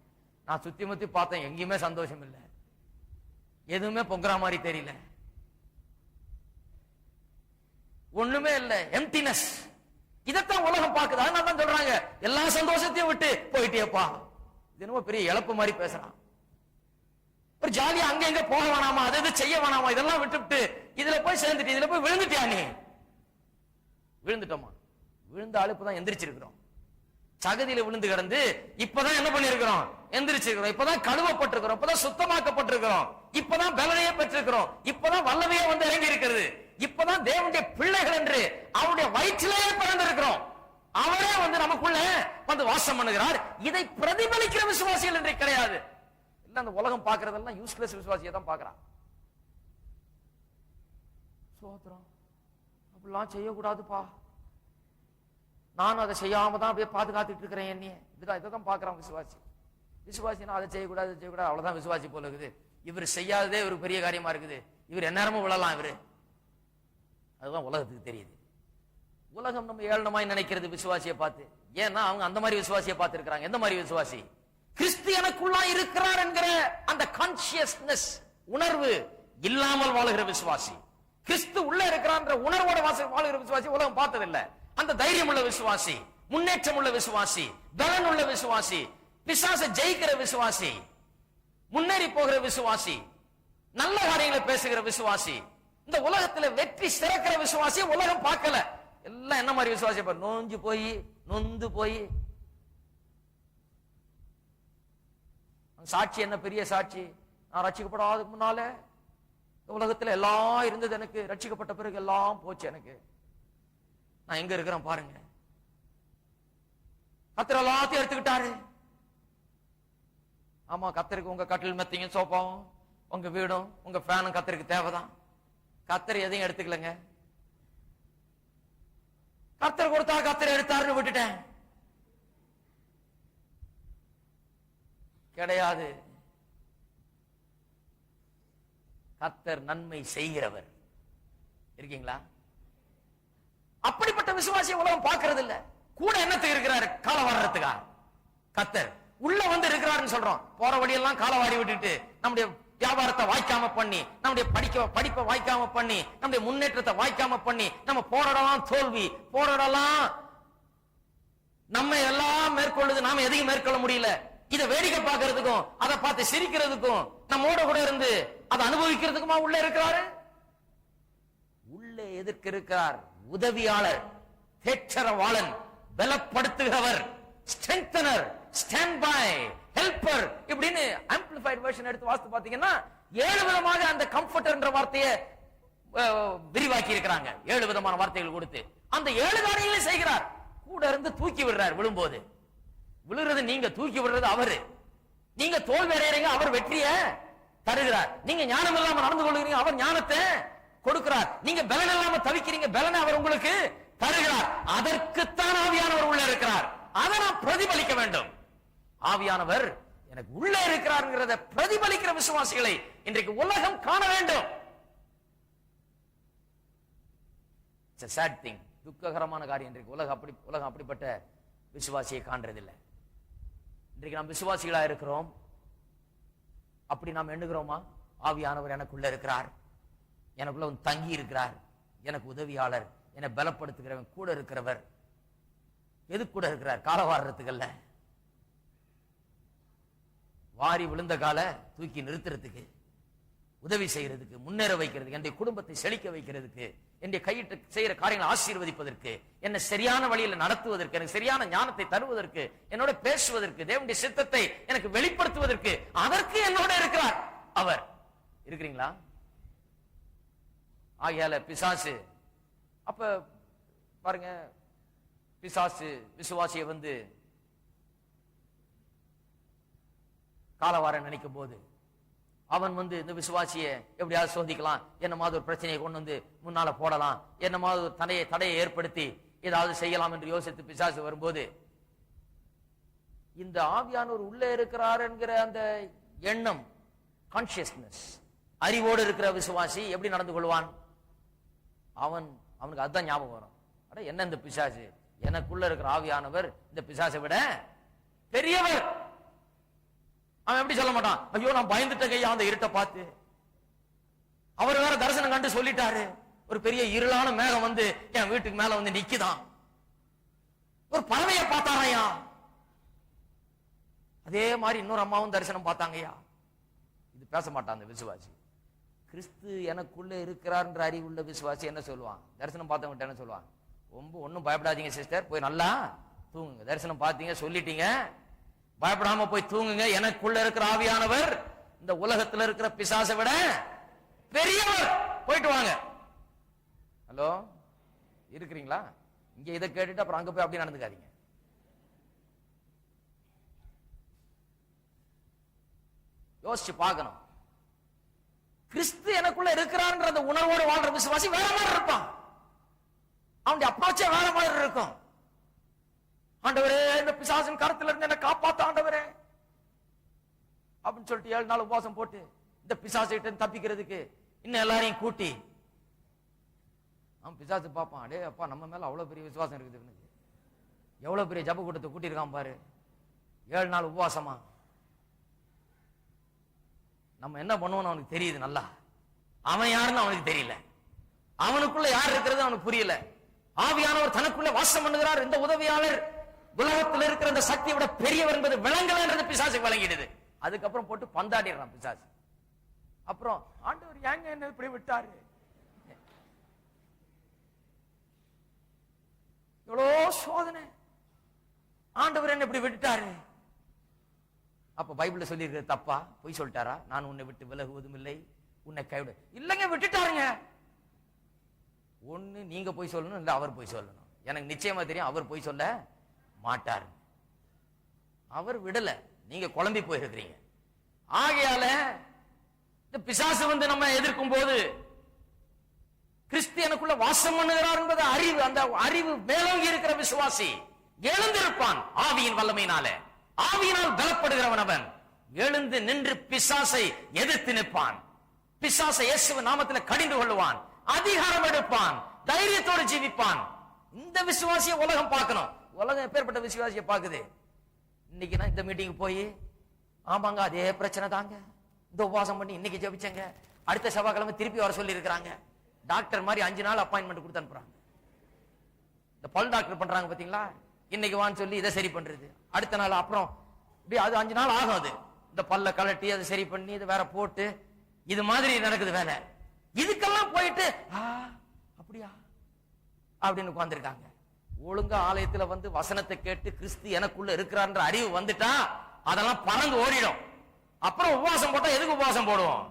நான் சுத்தி முத்தி பார்த்தேன், எங்கேயுமே சந்தோஷம் இல்லை, எதுவுமே பொங்குற மாதிரி தெரியல, ஒண்ணுமே இல்ல, எம்டினஸ். இதத்தான் உலகம் பாக்குது. அதனால தான் சொல்றாங்க, எல்லா சந்தோஷத்தையும் விட்டு போயிட்டேப்பா. இது என்னமோ பெரிய இழப்பு மாதிரி பேசுறான். ஒரு ஜாலியா அங்க எங்க போக வேணாமா, அதை செய்ய வேணாமா, இதெல்லாம் விட்டுவிட்டு இதுல போய் சேர்ந்துட்டு இதுல போய் விழுந்துட்டியா நீ? விழுந்துட்டோமா? விழுந்த அழுப்புதான் எந்திரிச்சிருக்கிறோம். சகதியில விழுந்து கிடந்து இப்பதான் என்ன பண்ணிருக்கிறோம்? எந்திரிச்சிருக்கிறோம். இப்பதான் கழுவப்பட்டிருக்கிறோம், இப்பதான் சுத்தமாக்கப்பட்டிருக்கிறோம், இப்பதான் பலனையே பெற்றிருக்கிறோம், இப்பதான் வல்லமையே வந்து இறங்கி இருக்கிறது, இப்பதான் தேவனுடைய பிள்ளைகள் என்று அவருடைய வயிற்றிலேயே பிறந்திருக்கிறோம். அவரே வந்து நமக்குள்ள வந்து வாசம் பண்ணுகிறார். இதை பிரதிபலிக்கிற விசுவாசிகள் என்றே கிடையாது. இல்ல, அந்த உலகம் பார்க்கறதெல்லாம் யூஸ்லெஸ் விசுவாசியை தான் பார்க்கறான். சோத்ரம் அப்படிலாம் செய்யக்கூடாதுப்பா, நானும் அதை செய்யாம தான் அப்படியே பாதுகாத்துட்டு இருக்கிறேன் என்னைய. இதான் பார்க்கறான் விசுவாசி. விசுவாசினா அதை செய்யக்கூடாது, அதை செய்யக்கூடாது, அவ்வளவுதான் விசுவாசி போல இருக்குது. இவர் செய்யாததே ஒரு பெரிய காரியமா இருக்குது, இவர் எந்நேரமும் விழலாம் இவரு. அதுதான் உலகத்துக்கு தெரியுது. உலகம் நம்ம ஏளனமாய் நினைக்கிறது விசுவாசியை பார்த்து. ஏன்னா அவங்க அந்த மாதிரி விசுவாசியை பார்த்து இருக்கிறாங்க. எந்த மாதிரி விசுவாசி? கிறிஸ்து எனக்குள்ளா இருக்கிறார் என்கிற அந்த கான்சியஸ்னஸ், உணர்வு இல்லாமல் வாழுகிற விசுவாசி. கிறிஸ்து உள்ள இருக்கிறான்ற உணர்வோட வாழுகிற விசுவாசி உலகம் பார்த்ததில்லை. அந்த தைரியம் உள்ள விசுவாசி, முன்னேற்றம் உள்ள விசுவாசி, பலன் உள்ள விசுவாசி, பிசாசை ஜெயிக்கிற விசுவாசி, முன்னேறி போகிற விசுவாசி, நல்ல காரியங்களை பேசுகிற விசுவாசி, இந்த உலகத்துல வெற்றி சிறக்கிற விசுவாசிய உலகம் பார்க்கல. எல்லாம் என்ன மாதிரி விசுவாசி? நொந்து போய் சாட்சி என்ன பெரிய சாட்சி? நான் ரட்சிக்கப்படாததுக்கு முன்னால உலகத்துல எல்லாம் இருந்தது, எனக்கு ரட்சிக்கப்பட்ட பிறகு எல்லாம் போச்சு. எனக்கு நான் எங்க இருக்கிறேன் பாருங்க. கர்த்தர் எல்லாத்தையும் எடுத்துக்கிட்டாரு. ஆமா, கர்த்தருக்கு உங்க கட்டில் மெத்தையும் சோப்பாவும் உங்க வீடும் உங்க ஃபேனும் கர்த்தருக்கு தேவைதான். கர்த்தர் எதையும் எடுத்துக்கலங்க. கர்த்தர் கொடுத்தா கர்த்தர் எடுத்தாருன்னு விட்டுட்டேன். கிடையாது. கர்த்தர் நன்மை செய்கிறவர். இருக்கீங்களா? அப்படிப்பட்ட விசுவாசியை உலகம் பார்க்கிறது இல்ல. கூட என்னத்துக்கு இருக்கிறாரு? கால வர்றதுக்கா? கர்த்தர் உள்ள வந்து இருக்கிறாருன்னு சொல்றோம். போற வழியெல்லாம் கால வாரி விட்டுட்டு நம்முடைய வியாபாரத்தை வாய்க்காம பண்ணி, நம்முடைய படிப்பை வாய்க்காம பண்ணி, நம்முடைய முன்னேற்றத்தை வாய்க்காம பண்ணி, நம்ம போராடலாம் தோல்வி, போராடலாம் நம்ம எல்லாம் மேற்கொள்ளுது, நாம எதையும் மேற்கொள்ள முடியல. இதை வேடிக்கை பார்க்கறதுக்கும் அதை பார்த்து சிரிக்கிறதுக்கும் நம்மோட கூட இருந்து அதை அனுபவிக்கிறதுக்குமா உள்ள இருக்கிறாரு? உள்ளே எதற்கு இருக்கிறார்? உதவியாளர், தேற்றரவாளன், பலப்படுத்துகிறவர், ஸ்ட்ரெங்தனர், ஸ்டாண்ட் பை, ஹெல்பர் இப்படின்னு ஆம்பிளிஃபைட் வெர்ஷன் எடுத்து வாசித்து பாத்தீங்கன்னா 7 விதமாக அந்த கம்ஃபர்டர் என்ற வார்த்தையை விரிவாக்கி இருக்கிறாங்க. 7 விதமான வார்த்தைகள் கொடுத்து அந்த 7 காரியங்களையும் செய்கிறார். கூட இருந்து தூக்கி விடுறார். விழும்போது விழுறது நீங்க, தூக்கி விடுறது அவரு. நீங்க தோல்வி அடையறீங்க, அவர் வெற்றியை தருகிறார். நீங்க ஞானம் இல்லாம நடந்து கொள்கிறீங்க, அவர் ஞானத்தை கொடுக்கிறார். நீங்க பலன் இல்லாம தவிக்கிறீங்க, பலனை அவர் உங்களுக்கு தருகிறார். அதற்குத்தான் ஆவியானவர் உள்ள இருக்கிறார். அதை நான் பிரதிபலிக்க வேண்டும். ஆவியானவர் எனக்கு உள்ளே இருக்கிறார் பிரதிபலிக்கிற விசுவாசிகளை இன்றைக்கு உலகம் காண வேண்டும். It's a sad thing. துக்ககரமான காரியம். இன்றைக்கு உலகம் அப்படிப்பட்ட விசுவாசியை காண்றதில்லை. இன்றைக்கு நாம் விசுவாசிகளா இருக்கிறோம். அப்படி நாம் எண்ணுகிறோமா? ஆவியானவர் எனக்குள்ள இருக்கிறார், எனக்குள்ள தங்கி இருக்கிறார், எனக்கு உதவியாளர், என்னை பலப்படுத்துகிறவன், கூட இருக்கிறவர். எது கூட இருக்கிறார்? கால வாரத்துக்கு அல்ல, வாரி விழுந்த கால தூக்கி நிறுத்துறதுக்கு, உதவி செய்யறதுக்கு, முன்னேற வைக்கிறதுக்கு, என்னுடைய குடும்பத்தை செழிக்க வைக்கிறதுக்கு, என்னுடைய கையிட்டு செய்யற காரியங்களை ஆசீர்வதிப்பதற்கு, என்னை சரியான வழியில் நடத்துவதற்கு, எனக்கு சரியான ஞானத்தை தருவதற்கு, என்னோட பேசுவதற்கு, தேவனுடைய சித்தத்தை எனக்கு வெளிப்படுத்துவதற்கு, அதற்கு என்னோட இருக்கிறார் அவர். இருக்கிறீங்களா? ஆகையால பிசாசு அப்ப பாருங்க, பிசாசு விசுவாசியை வந்து காலவார நினைக்கும் போது அவன் வந்து இந்த விசுவாசியை எப்படியாவது சோதிக்கலாம், என்னமாவது ஒரு பிரச்சனையை கொண்டு வந்து முன்னால போடலாம், என்னமாவது ஒரு தடையை ஏற்படுத்தி ஏதாவது செய்யலாம் என்று யோசித்து பிசாசு வரும்போது, இந்த ஆவியானவர் உள்ளே இருக்கிறார் என்கிற அந்த எண்ணம், கான்சியஸ்னஸ், அறிவோடு இருக்கிற விசுவாசி எப்படி நடந்து கொள்வான்? அவனுக்கு அதுதான் ஞாபகம் வரும். அட என்ன இந்த பிசாசு, எனக்குள்ள இருக்கிற ஆவியானவர் இந்த பிசாசை விட பெரியவர். அவன் எப்படி சொல்ல மாட்டான், ஐயோ நான் பயந்துட்ட கையா அந்த இருட்டை பார்த்து. அவர் வேற தரிசனம் கண்டு சொல்லிட்டாரு, ஒரு பெரிய இருளான மேகம் வந்து என் வீட்டுக்கு மேல வந்து நிக்குதான், ஒரு பறவையை பார்த்தாரையா. அதே மாதிரி இன்னொரு அம்மாவும் தரிசனம் பார்த்தாங்கய்யா. இது பேச மாட்டான் அந்த விசுவாசி. கிறிஸ்து எனக்குள்ள இருக்கிறார்ன்ற அறிவுள்ள விசுவாசி என்ன சொல்லுவான்? தரிசனம் பார்த்தவங்கிட்ட என்ன சொல்லுவான்? ரொம்ப ஒன்னும் பயப்படாதீங்க சிஸ்டர், போய் நல்லா தூங்குங்க. தரிசனம் பார்த்தீங்க, சொல்லிட்டீங்க, பயப்படாம போய் தூங்குங்க. எனக்குள்ள இருக்கிற ஆவியானவர் இந்த உலகத்தில் இருக்கிற பிசாசை விட பெரியவர், போயிட்டு வாங்க. ஹலோ, இருக்கிறீங்களா? இங்க இதை கேட்டுட்டு அப்புறம் அங்க போய் அப்படி நடந்துக்காதீங்க. யோசிச்சு பார்க்கணும். கிறிஸ்து எனக்குள்ள இருக்கிறார் அந்த உணர்வோடு வாழ்ற விசுவாசி வேற மாதிரி இருப்பான். அவனுடைய அப்ரோச்சே வேற மாதிரி இருக்கும். ஆண்டவரே, இந்த பிசாசின் கருத்துல இருந்து என்ன காப்பாத்த ஆண்டவரே அப்படின்னு சொல்லிட்டு 7 நாள் உபவாசம் போட்டு இந்த பிசாசிட்ட தப்பிக்கிறதுக்கு இன்னும் எல்லாரையும் கூட்டி அவன் பிசாசு பார்ப்பான். அடே அப்பா, நம்ம மேல அவ்வளவு பெரிய விசுவாசம் இருக்குது, எவ்வளவு பெரிய ஜப கூட்டத்தை கூட்டியிருக்கான் பாரு, 7 நாள் உபவாசமா. நம்ம என்ன பண்ணுவோம்னு அவனுக்கு தெரியுது நல்லா. அவன் யாருன்னு அவனுக்கு தெரியல, அவனுக்குள்ள யார் இருக்கிறது அவனுக்கு புரியல. ஆவியானவர் தனக்குள்ள வாசம் பண்ணுகிறார். இந்த உதவியாளர் உலகத்தில் இருக்கிற அந்த சக்தியை விட பெரியவர் என்பது விளங்கலன்றது பிசாசு விளங்கிடுது. அதுக்கப்புறம் போட்டு பந்தாடிடுறான் பிசாசு. அப்புறம் ஆண்டவர் ஏங்க என்ன இப்படி விட்டாரு, எவ்வளோ சோதனை, ஆண்டவர் என்ன இப்படி விட்டுட்டாரு. அப்ப பைபிள்ல சொல்லி இருக்கிறது தப்பா? போய் சொல்லிட்டாரா? நான் உன்னை விட்டு விலகுவதும் இல்லை, உன்னை கைவிட இல்லைங்க, விட்டுட்டாருங்க. ஒண்ணு நீங்க போய் சொல்லணும், இல்ல அவர் போய் சொல்லணும். எனக்கு நிச்சயமா தெரியும் அவர் போய் சொல்ல மாட்டார். அவர் விடல, நீங்க குழம்பி போயிருக்கிறீங்க. ஆகையால இந்த பிசாசு வந்து நம்ம எதிர்க்கும் போது கிறிஸ்து எனக்குள்ள வாசம் பண்ணுகிறார் என்பது அறிவு. அந்த அறிவு மேலோங்கி இருக்கிற விசுவாசி எழுந்திருப்பான் ஆவியின் வல்லமையினால. ஆவியினால் பலப்படுகிறவன் அவன் எழுந்து நின்று பிசாசை எதிர்த்து நிற்பான். பிசாசை இயேசுவின் நாமத்தில் கடிந்து கொள்ளுவான், அதிகாரம் எடுப்பான், தைரியத்தோடு ஜீவிப்பான். இந்த விசுவாசிய உலகம் பார்க்கணும். உலகம் எப்பேற்பட்ட விசுவாசிய பாக்குது? இன்னைக்கு நான் இந்த மீட்டிங் போய், ஆமாங்க அதே பிரச்சனை தாங்க, இந்த உபவாசம் பண்ணி இன்னைக்கு ஜெபிச்சங்க, அடுத்த செவ்வாய்க்கிழமை திருப்பி வர சொல்லி இருக்கிறாங்க. டாக்டர் மாதிரி 5 நாள் அப்பாயின்மெண்ட் கொடுத்து அனுப்புறாங்க. இந்த பல் டாக்டர் பண்றாங்க பாத்தீங்களா, இன்னைக்கு வான்னு சொல்லி இதை சரி பண்றது, அடுத்த நாள் அப்புறம் அது 5 நாள் ஆகும். அது இந்த பல்ல கலட்டி அதை சரி பண்ணி இதை வேற போட்டு இது மாதிரி நடக்குது வேலை. இதுக்கெல்லாம் போயிட்டு அப்படியா அப்படின்னு உட்கார்ந்துருக்காங்க. ஒழுங்கா ஆலயத்துல வந்து வசனத்தை கேட்டு கிறிஸ்து எனக்குள்ள இருக்கிறார்ன்ற அறிவு வந்துட்டா அதெல்லாம் பறந்து ஓடிடும். அப்புறம் உபவாசம் போட்டா எதுக்கு உபவாசம் போடுவோம்?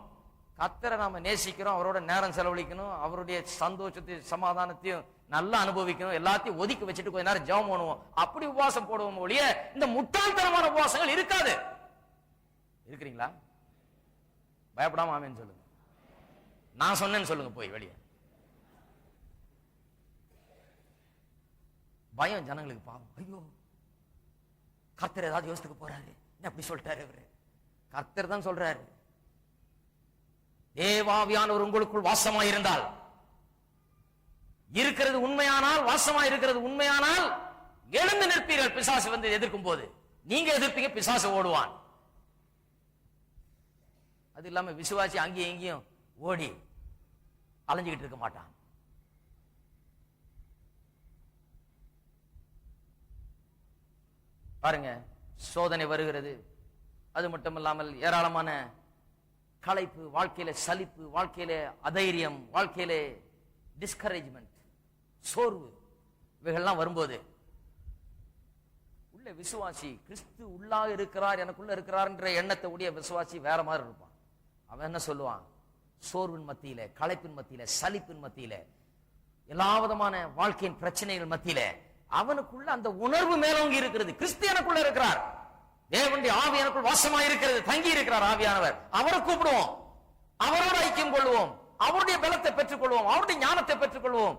கர்த்தரை நாம நேசிக்கிறோம், அவரோட நேரம் செலவழிக்கணும், அவருடைய சந்தோஷத்தையும் சமாதானத்தையும் நல்லா அனுபவிக்கணும், எல்லாத்தையும் ஒதுக்கி வச்சுட்டு கொஞ்ச நேரம் ஜெபம் பண்ணுவோம். அப்படி உபவாசம் போடுவோம் ஒழிய இந்த முட்டாள்தனமான உபவாசங்கள் இருக்காது. இருக்கிறீங்களா? பயப்படாம ஆமென் சொல்லுங்க. நான் சொன்னேன்னு சொல்லுங்க போய் வெளியே. பயம் ஜனங்களுக்கு பாவம். ஐயோ கர்த்தர் ஏதாவது யோசித்துக்க போறாரு, என்ன அப்படி சொல்லிட்டாரு அவரு? கர்த்தர் தான் சொல்றாரு, தேவாவியானவர் உங்களுக்குள் வாசமாயிருந்தால், இருக்கிறது உண்மையானால், வாசமா இருக்கிறது உண்மையானால் எழுந்து நிற்பீர்கள். பிசாசு வந்து எதிர்க்கும் போது நீங்க எதிர்ப்பீங்க, பிசாசு ஓடுவான். அது இல்லாம விசுவாசி அங்கேயும் இங்கேயும் ஓடி அலைஞ்சுக்கிட்டு இருக்க மாட்டான். பாருங்க, சோதனை வருகிறது. அது மட்டும் இல்லாமல் ஏராளமான களைப்பு, வாழ்க்கையில சலிப்பு, வாழ்க்கையில அதைரியம், வாழ்க்கையில டிஸ்கரேஜ்மெண்ட், சோர்வு, இவைகள்லாம் வரும்போது உள்ள விசுவாசி கிறிஸ்து உள்ளாக இருக்கிறார், எனக்குள்ள இருக்கிறார் என்ற எண்ணத்தை உடைய விசுவாசி வேற மாதிரி இருப்பான். அவன் என்ன சொல்லுவான்? சோர்வின் மத்தியில, களைப்பின் மத்தியில, சலிப்பின் மத்தியில, எல்லா விதமான வாழ்க்கையின் பிரச்சனைகள் மத்தியில அவனுக்குள்ள அந்த உணர்வு மேலோங்கி இருக்கிறது. கிறிஸ்து எனக்குள்ள இருக்கிறார், தேவனுடைய ஆவி எனக்குள் வாசமா இருக்கிறது, தங்கி இருக்கிறார் ஆவியானவர். அவரை கூப்பிடுவோம், அவரோட ஐக்கியம் கொள்வோம், அவருடைய பலத்தை பெற்றுக் கொள்வோம், அவருடைய ஞானத்தை பெற்றுக் கொள்வோம்,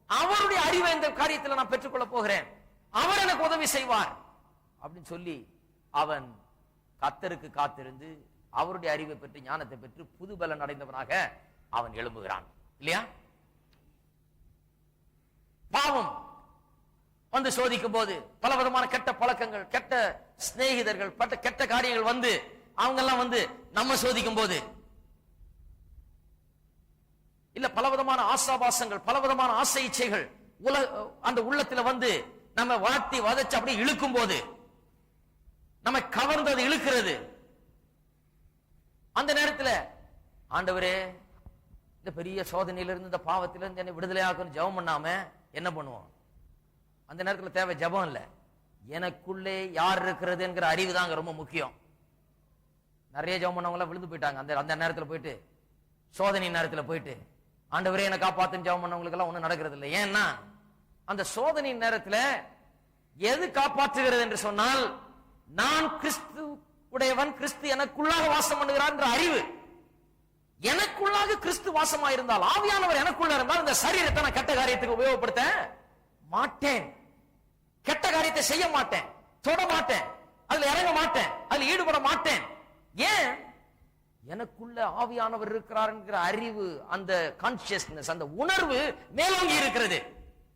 அவருடைய அறிவை இந்த காரியத்தில் நான் பெற்றுக்கொள்ள போகிறேன், அவர் எனக்கு உதவி செய்வார் அப்படின்னு சொல்லி அவன் கர்த்தருக்கு காத்திருந்து அவருடைய அறிவை பெற்று ஞானத்தை பெற்று புது பலன் அடைந்தவனாக அவன் எழும்புகிறான். இல்லையா? பாவம் வந்து சோதிக்கும் போது பல விதமான கெட்ட பழக்கங்கள், கெட்ட சிநேகிதர்கள், கெட்ட காரியங்கள் வந்து அவங்க எல்லாம் வந்து நம்ம சோதிக்கும் போது, இல்ல பல விதமான ஆசாபாசங்கள், பல விதமான ஆசை இச்சைகள் அந்த உள்ளத்துல வந்து நம்ம வாட்டி வதச்சு அப்படியே இழுக்கும் போது, நம்ம கவர்ந்தது இழுக்கிறது. அந்த நேரத்தில் ஆண்டவரே இந்த பெரிய சோதனையிலிருந்து, இந்த பாவத்திலிருந்து என்னை விடுதலையாக்கணும் ஜெபம் பண்ணாம என்ன பண்ணுவோம்? அந்த நேரத்தில் தேவை ஜெபம் இல்ல, எனக்குள்ளே யார் இருக்கிறது என்கிற அறிவு தாங்க ரொம்ப முக்கியம். நிறைய ஜெபம் பண்ணவங்க விழுந்து போயிட்டாங்க. அந்த நேரத்தில் போயிட்டு, சோதனை நேரத்தில் போயிட்டு ஆண்டவரே என்னை காப்பாத்துன்னு ஜெபம் பண்ணவங்களுக்கு எல்லாம் ஒண்ணும் நடக்கிறது இல்லை. ஏன்னா அந்த சோதனை நேரத்தில் எது காப்பாற்றுகிறது என்று சொன்னால், நான் கிறிஸ்து உடையவன், கிறிஸ்து எனக்குள்ளாக வாசம் பண்ணுகிறார் என்ற அறிவு. எனக்குள்ளாக கிறிஸ்து வாசமா இருந்தால், ஆவியானவர் எனக்குள்ள இருந்தால், இந்த சரீரத்தை நான் கெட்ட காரியத்துக்கு உபயோகப்படுத்த மாட்டேன், கெட்ட காரியத்தை செய்ய மாட்டேன், தொட மாட்டேன், அதுல இறங்க மாட்டேன், அதுல ஈடுபட மாட்டேன். ஏன்? எனக்குள்ள ஆவியானவர் இருக்கிறார் என்கிற அறிவு, அந்த கான்சியஸ்னஸ், அந்த உணர்வு மேலோங்கி இருக்கிறது.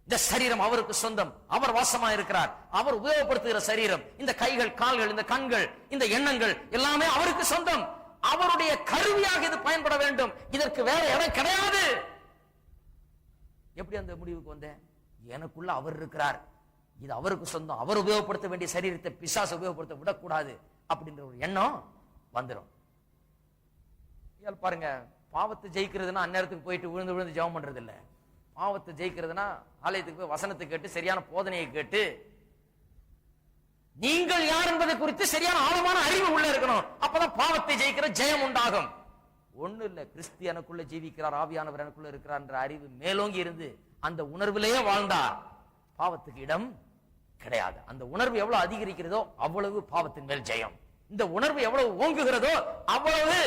இந்த சரீரம் அவருக்கு சொந்தம், அவர் வாசமா இருக்கிறார், அவர் உபயோகப்படுத்துகிற சரீரம், இந்த கைகள், கால்கள், இந்த கண்கள், இந்த எண்ணங்கள் எல்லாமே அவருக்கு சொந்தம். அவருடைய கருவியாக இது பயன்பட வேண்டும், இதற்கு வேற இடம் கிடையாது. எப்படி அந்த முடிவுக்கு வந்தேன்? எனக்குள்ள அவர் இருக்கிறார், இது அவருக்கு சொந்தம், அவர் உபயோகப்படுத்த வேண்டிய சரீரத்தை பிசாசு உபயோகப்படுத்த விடக்கூடாது அப்படின்ற ஒரு எண்ணம் வந்துடும். பாருங்க, பாவத்தை ஜெயிக்கிறதுனா அந்நேரத்துக்கு போயிட்டு விழுந்து விழுந்து ஜெபம் பண்றது இல்ல. பாவத்தை ஜெயிக்கிறதுனா ஆலயத்துக்கு போய் வசனத்தை கேட்டு சரியான போதனையை கேட்டு நீங்கள் யார் என்பதை குறித்து சரியான ஆழமான அறிவு உள்ள இருக்கணும். அப்பதான் பாவத்தை ஜெயிக்கிற ஜெயம் உண்டாகும். ஒண்ணு இல்ல, கிறிஸ்து எனக்குள்ள ஜீவிக்கிறார், ஆவியானவர் எனக்குள்ள இருக்கிறார் என்ற அறிவு மேலோங்கி இருந்து அந்த உணர்விலேயே வாழ்ந்தா பாவத்துக்கு இடம் கிடையாது. அந்த உணர்வு எவ்வளவு அதிகரிக்கிறதோ அவ்வளவு பாவத்தின் மேல் ஜெயம். இந்த உணர்வு எவ்வளவு ஓங்குகிறதோ அவ்வளவு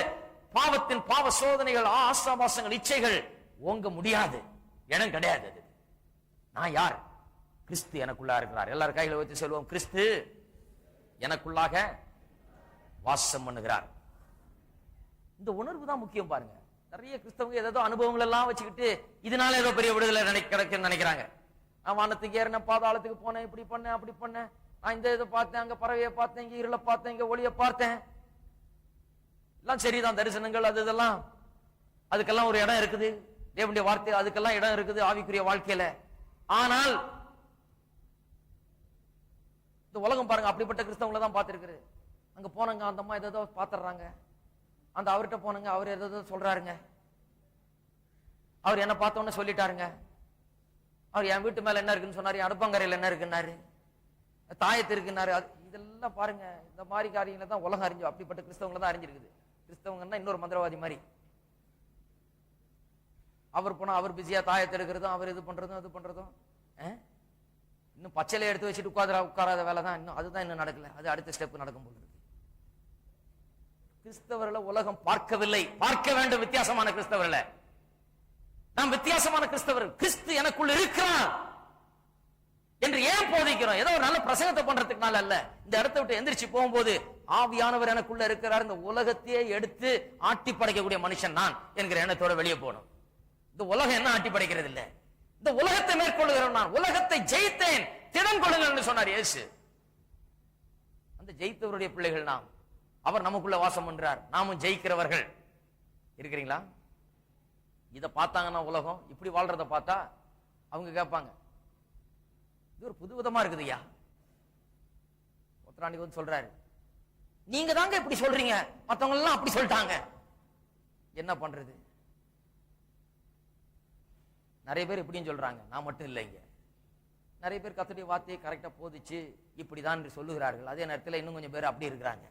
பாவத்தின் பாவ சோதனைகள், ஆசாபாசங்கள், இச்சைகள் ஓங்க முடியாது, இடம் கிடையாது. அது நான் யார்? கிறிஸ்து எனக்குள்ளா இருக்கிறார். எல்லாரும் கையில வச்சு சொல்லுவோம், கிறிஸ்து எனக்குள்ளாக வாசம் பண்ணுகிறார். இந்த உணர்வு தான் முக்கியம். பாருங்க, நிறைய கிறிஸ்தவங்க ஏதோ அனுபவங்கள் எல்லாம் வச்சுக்கிட்டு இதனால ஏதோ பெரிய விடுதலை கிடைக்குன்னு நினைக்கிறாங்க. நான் வானத்துக்கு ஏறினேன், பாதாளத்துக்கு போனேன், இப்படி பண்ணேன், அப்படி பண்ணேன், நான் இந்த இதை பார்த்தேன், அங்க பறவையை பார்த்தேன், இங்க இருளை பார்த்தேன், இங்க ஒளியை பார்த்தேன். எல்லாம் சரிதான், தரிசனங்கள் அது இதெல்லாம், அதுக்கெல்லாம் ஒரு இடம் இருக்குது. தேவனுடைய வார்த்தை அதுக்கெல்லாம் இடம் இருக்குது ஆவிக்குரிய வாழ்க்கையில. ஆனால் இந்த உலகம் பாருங்க, அப்படிப்பட்ட கிறிஸ்தவங்களை தான் பார்த்திருக்குது. அங்க போனங்க, அந்த அம்மா ஏதோ பாத்துறாங்க, அந்த அவர்கிட்ட போனங்க, அவர் ஏதோ சொல்றாருங்க, அவர் என்ன பார்த்தோன்னு சொல்லிட்டாருங்க, அவர் என் வீட்டு மேல என்ன இருக்குன்னு சொன்னாரு, அடுப்பங்கரையில் என்ன இருக்குன்னாரு, தாயத்து இருக்குன்னாரு. இதெல்லாம் பாருங்க, இந்த மாதிரி காரியங்களை தான் உலகம் அறிஞ்சு, அப்படிப்பட்ட கிறிஸ்தவங்களை தான் அறிஞ்சிருக்குது. கிறிஸ்தவங்கன்னா இன்னொரு மந்திரவாதி மாதிரி. அவர் போனா அவர் பிஸியா தாயத்தை எடுக்கிறதும், அவர் இது பண்றதும் அது பண்றதும், இன்னும் பச்சையில எடுத்து வச்சுட்டு உட்காராத வேலை தான் இன்னும், அதுதான் இன்னும் நடக்கல. அது அடுத்த ஸ்டெப் நடக்கும் போது. கிறிஸ்தவர்களை உலகம் பார்க்கவில்லை, பார்க்க வேண்டும் வித்தியாசமான கிறிஸ்தவர்களை. நாம் வித்தியாசமான கிறிஸ்தவர், கிறிஸ்து எனக்குள்ள இருக்கிறான் என்று ஏன் போதிக்கிறோம்? ஏதோ ஒரு நல்ல பிரசங்கத்தை பண்றதுக்குனால அல்ல. இந்த இடத்தை விட்டு எந்திரிச்சு போகும்போது ஆவியானவர் எனக்குள்ள இருக்கிறார், இந்த உலகத்தையே எடுத்து ஆட்டி படைக்கக்கூடிய மனுஷன் நான் என்கிற எண்ணத்தோட வெளியே போகணும். இந்த உலகம் என்ன ஆட்டி படைக்கிறது இல்லை, இந்த உலகத்தை மேற்கொள்ளுகிறோம். நான் உலகத்தை ஜெயித்தேன், திடம் கொள்ளுங்கள் என்று சொன்னார் இயேசு. அந்த ஜெயித்தவருடைய பிள்ளைகள் நாம். அவர் நமக்குள்ள வாசம் பண்றார், நாமும் ஜெயிக்கிறவர்கள். இருக்கிறீங்களா? இதை பார்த்தாங்கன்னா உலகம் இப்படி வாழ்றத பார்த்தா அவங்க கேட்பாங்க, இது ஒரு புதுவிதமா இருக்குது ஐயா. ஒத்தராண்டி வந்து சொல்றாரு, நீங்க தாங்க இப்படி சொல்றீங்க, மற்றவங்க எல்லாம் அப்படி சொல்லிட்டாங்க, என்ன பண்றது? நிறைய பேர் இப்படின்னு சொல்றாங்க, நான் மட்டும் இல்லைங்க. நிறைய பேர் கர்த்தருடைய வார்த்தையை கரெக்டா போதிச்சு இப்படிதான் என்று சொல்லுகிறார்கள். அதே நேரத்தில் இன்னும் கொஞ்சம் பேர் அப்படி இருக்கிறாங்க.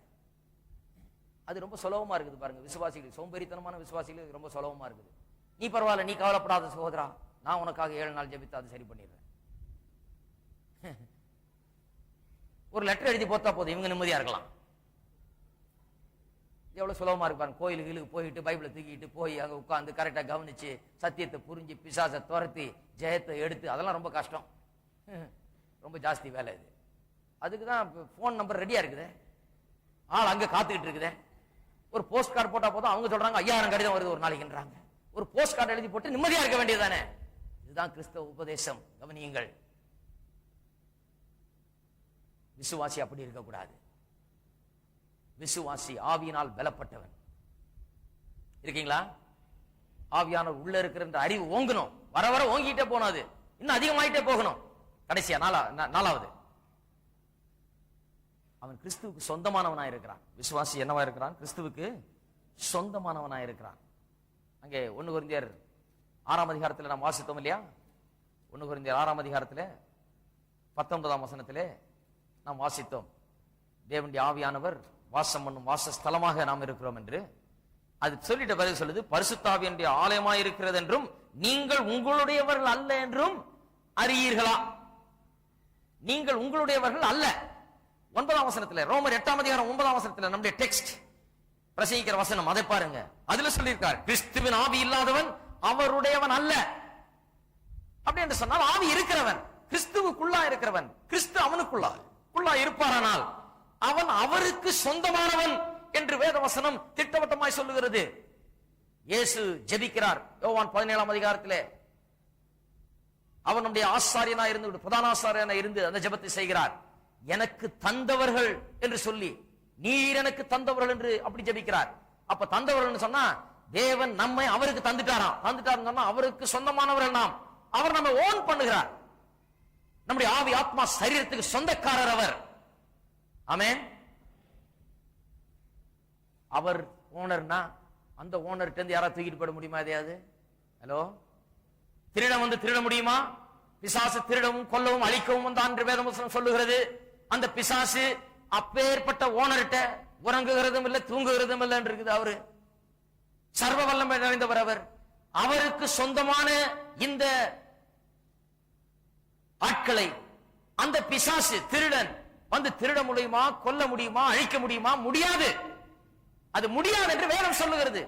அது ரொம்ப சுலபமா இருக்குது பாருங்க. விசுவாசிகள், சோம்பேறித்தனமான விசுவாசிகள் ரொம்ப சுலபமா இருக்குது. நீ பரவாயில்ல, நீ கவலைப்படாத சகோதரா, நான் உனக்காக 7 நாள் ஜெபித்து அது சரி பண்ணிடுறேன். ஒரு லெட்டர் எழுதி போத்தா போதும், இவங்க நிம்மதியா இருக்கலாம். எவ்வளவு சுலபமா இருக்கு பாருங்க. கோயிலுக்கு போயிட்டு பைபிளை தூக்கிட்டு போய் அங்க உட்கார்ந்து கரெக்டா கவனிச்சு சத்தியத்தை புரிஞ்சு பிசாசை துரத்தி ஜெயத்தை எடுத்து, அதெல்லாம் ரொம்ப கஷ்டம், ரொம்ப ஜாஸ்தி வேலை இது. அதுக்குதான் போன் நம்பர் ரெடியா இருக்குது, ஆள் அங்க காத்துக்கிட்டு இருக்குது. ஒரு போஸ்ட் கார்டு போட்டா போதும், அவங்க சொல்றாங்க 5000 கடிதம் வருது ஒரு நாளைக்குன்றாங்க. ஒரு போஸ்ட் கார்டு எழுதி போட்டு நிம்மதியா இருக்க வேண்டியதுதானே? இதுதான் கிறிஸ்தவ உபதேசம். கவனியுங்கள், விசுவாசி அப்படி இருக்கக்கூடாது. விசுவாசி ஆவியினால் பலப்பட்டவன். இருக்கீங்களா? ஆவியானவர் உள்ள இருக்கிற அறிவு ஓங்கணும், வர வர ஓங்கிட்டே போனது, இன்னும் அதிகமாயிட்டே போகணும். கடைசியா நாலாவது, அவன் கிறிஸ்துவுக்கு சொந்தமானவனா இருக்கிறான். விசுவாசி என்னவா இருக்கிறான்? கிறிஸ்துவுக்கு சொந்தமானவனா இருக்கிறான். அங்கே 1 கொரிந்தியர் 6ஆம் அதிகாரத்தில் நாம் வாசித்தோம் இல்லையா? 1 கொரிந்தியர் 6ஆம் அதிகாரத்தில் 19ஆம் வசனத்திலே நாம் வாசித்தோம், தேவனுடைய ஆவியானவர் வாசம் பண்ணும் வாசஸ்தலமாக நாம் இருக்கிறோம் என்று. அது சொல்லிட்ட பிறகு சொல்லுது, பரிசுத்த ஆவியினுடைய ஆலயமாய் இருக்கிறது என்றும் நீங்கள் உங்களுடையவர்கள் அல்ல என்றும் அறியீர்களா? நீங்கள் உங்களுடையவர்கள் அல்ல. 9ஆம் வசனத்துல, ரோமர் 8ஆம் அதிகாரம் 9ஆம் வசனத்துல நம்முடைய டெக்ஸ்ட் பிரசங்கிக்கிற வசனம், அதை பாருங்க. அதுல சொல்லியிருக்கார், கிறிஸ்துவின் ஆவி இல்லாதவன் அவருடையவன் அல்ல. அப்படி என்று சொன்னால் ஆவி இருக்கிறவன், கிறிஸ்துவுக்குள்ளா இருக்கிறவன், கிறிஸ்து அவனுக்குள்ளா இருப்பாரானால் அவன் அவருக்கு சொந்தமானவன் என்று வேதவசனம் திட்டவட்டமாய் சொல்லுகிறது. இயேசு ஜெபிக்கிறார் யோவான் 17ஆம் அதிகாரத்திலே. அவன் நம்முடைய ஆசாரியனா இருந்து, பிரதான ஆசாரியனா இருந்து அந்த ஜெபத்தை செய்கிறார். எனக்கு தந்தவர்கள் என்று சொல்லி, நீர் எனக்கு தந்தவர்கள் என்று அப்படி ஜெபிக்கிறார். அப்ப தந்தவர்கள் சொன்னா தேவன் நம்மை அவருக்கு தந்துட்டாராம் சொன்னா அவருக்கு சொந்தமானவர்கள் நாம். அவர் நம்ம ஓன் பண்ணுகிறார். நம்முடைய ஆவி ஆத்மா சரீரத்துக்கு சொந்தக்காரர் அவர். ஆமென். அவர் ஓனர்னா அந்த ஓனர்கிட்ட இருந்து யாராவது தூக்கிட்டு போட முடியுமா? எதையாவது? ஹலோ, திருடன் வந்து திருட முடியுமா? பிசாசு திருடவும் கொல்லவும் அழிக்கவும் வந்தான் என்று வேதவசனம் சொல்லுகிறது. அந்த பிசாசு அப்பேற்பட்ட ஓனர்கிட்ட உறங்குகிறதும் இல்லை, தூங்குகிறதும் இல்லை என்று இருக்குது. அவரு சர்வ வல்லமை நிறைந்தவர். அவருக்கு சொந்தமான இந்த ஆட்களை அந்த பிசாசு திருடன் வந்து திருட முடியுமா, கொல்ல முடியுமா, அழிக்க முடியுமா? முடியாது. அது முடியாது என்று வேதம் சொல்லுகிறது.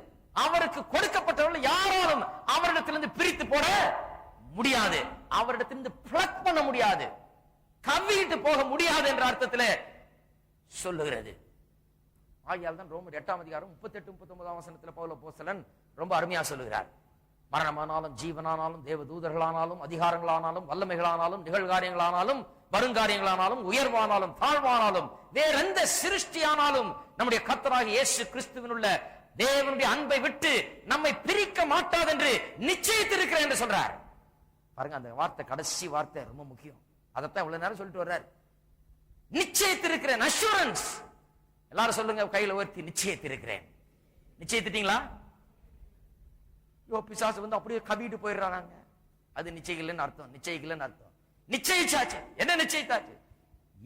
அவருக்கு கொடுக்கப்பட்டவர்கள் யாராலும் அவரிடத்திலிருந்து பிரித்து போட முடியாது, அவரிடத்திலிருந்து பிளக் பண்ண முடியாது, கவ்விட்டு போக முடியாது என்ற அர்த்தத்தில் சொல்லுகிறது. ஆகையால் தான் ரோமர் 8ஆம் அதிகாரம் 38-39 வசனத்தில் பவுல் அப்போஸ்தலன் ரொம்ப அருமையா சொல்லுகிறார். மரணமானாலும் ஜீவனானாலும் தேவ தூதர்களானாலும் அதிகாரங்களானாலும் வல்லமைகளானாலும் நிகழ்காரியங்களானாலும் வருங்காரியங்களானாலும் உயர்வானாலும் தாழ்வானாலும் வேற எந்த சிருஷ்டியானாலும் நம்முடைய கர்த்தராகிய இயேசு கிறிஸ்துவின் உள்ள தேவனுடைய அன்பை விட்டு நம்மை பிரிக்க மாட்டாது என்று நிச்சயித்திருக்கிறேன் என்று சொல்றார். பாருங்க, அந்த வார்த்தை, கடைசி வார்த்தை ரொம்ப முக்கியம். அதைத்தான் இவ்வளவு நேரம் சொல்லிட்டு வர்றார். நிச்சயித்திருக்கிறேன், அஷூரன்ஸ். எல்லாரும் சொல்லுங்க, கையில உயர்த்தி, நிச்சயித்திருக்கிறேன். நிச்சயித்துட்டீங்களா? பிசாசு வந்து அப்படியே கவிட்டு போயிடுறாங்க. அது நிச்சயிக்கலன்னு அர்த்தம். நிச்சயிக்கலன்னு அர்த்தம். நிச்சயிச்சாச்சு. என்ன நிச்சயித்தாச்சு?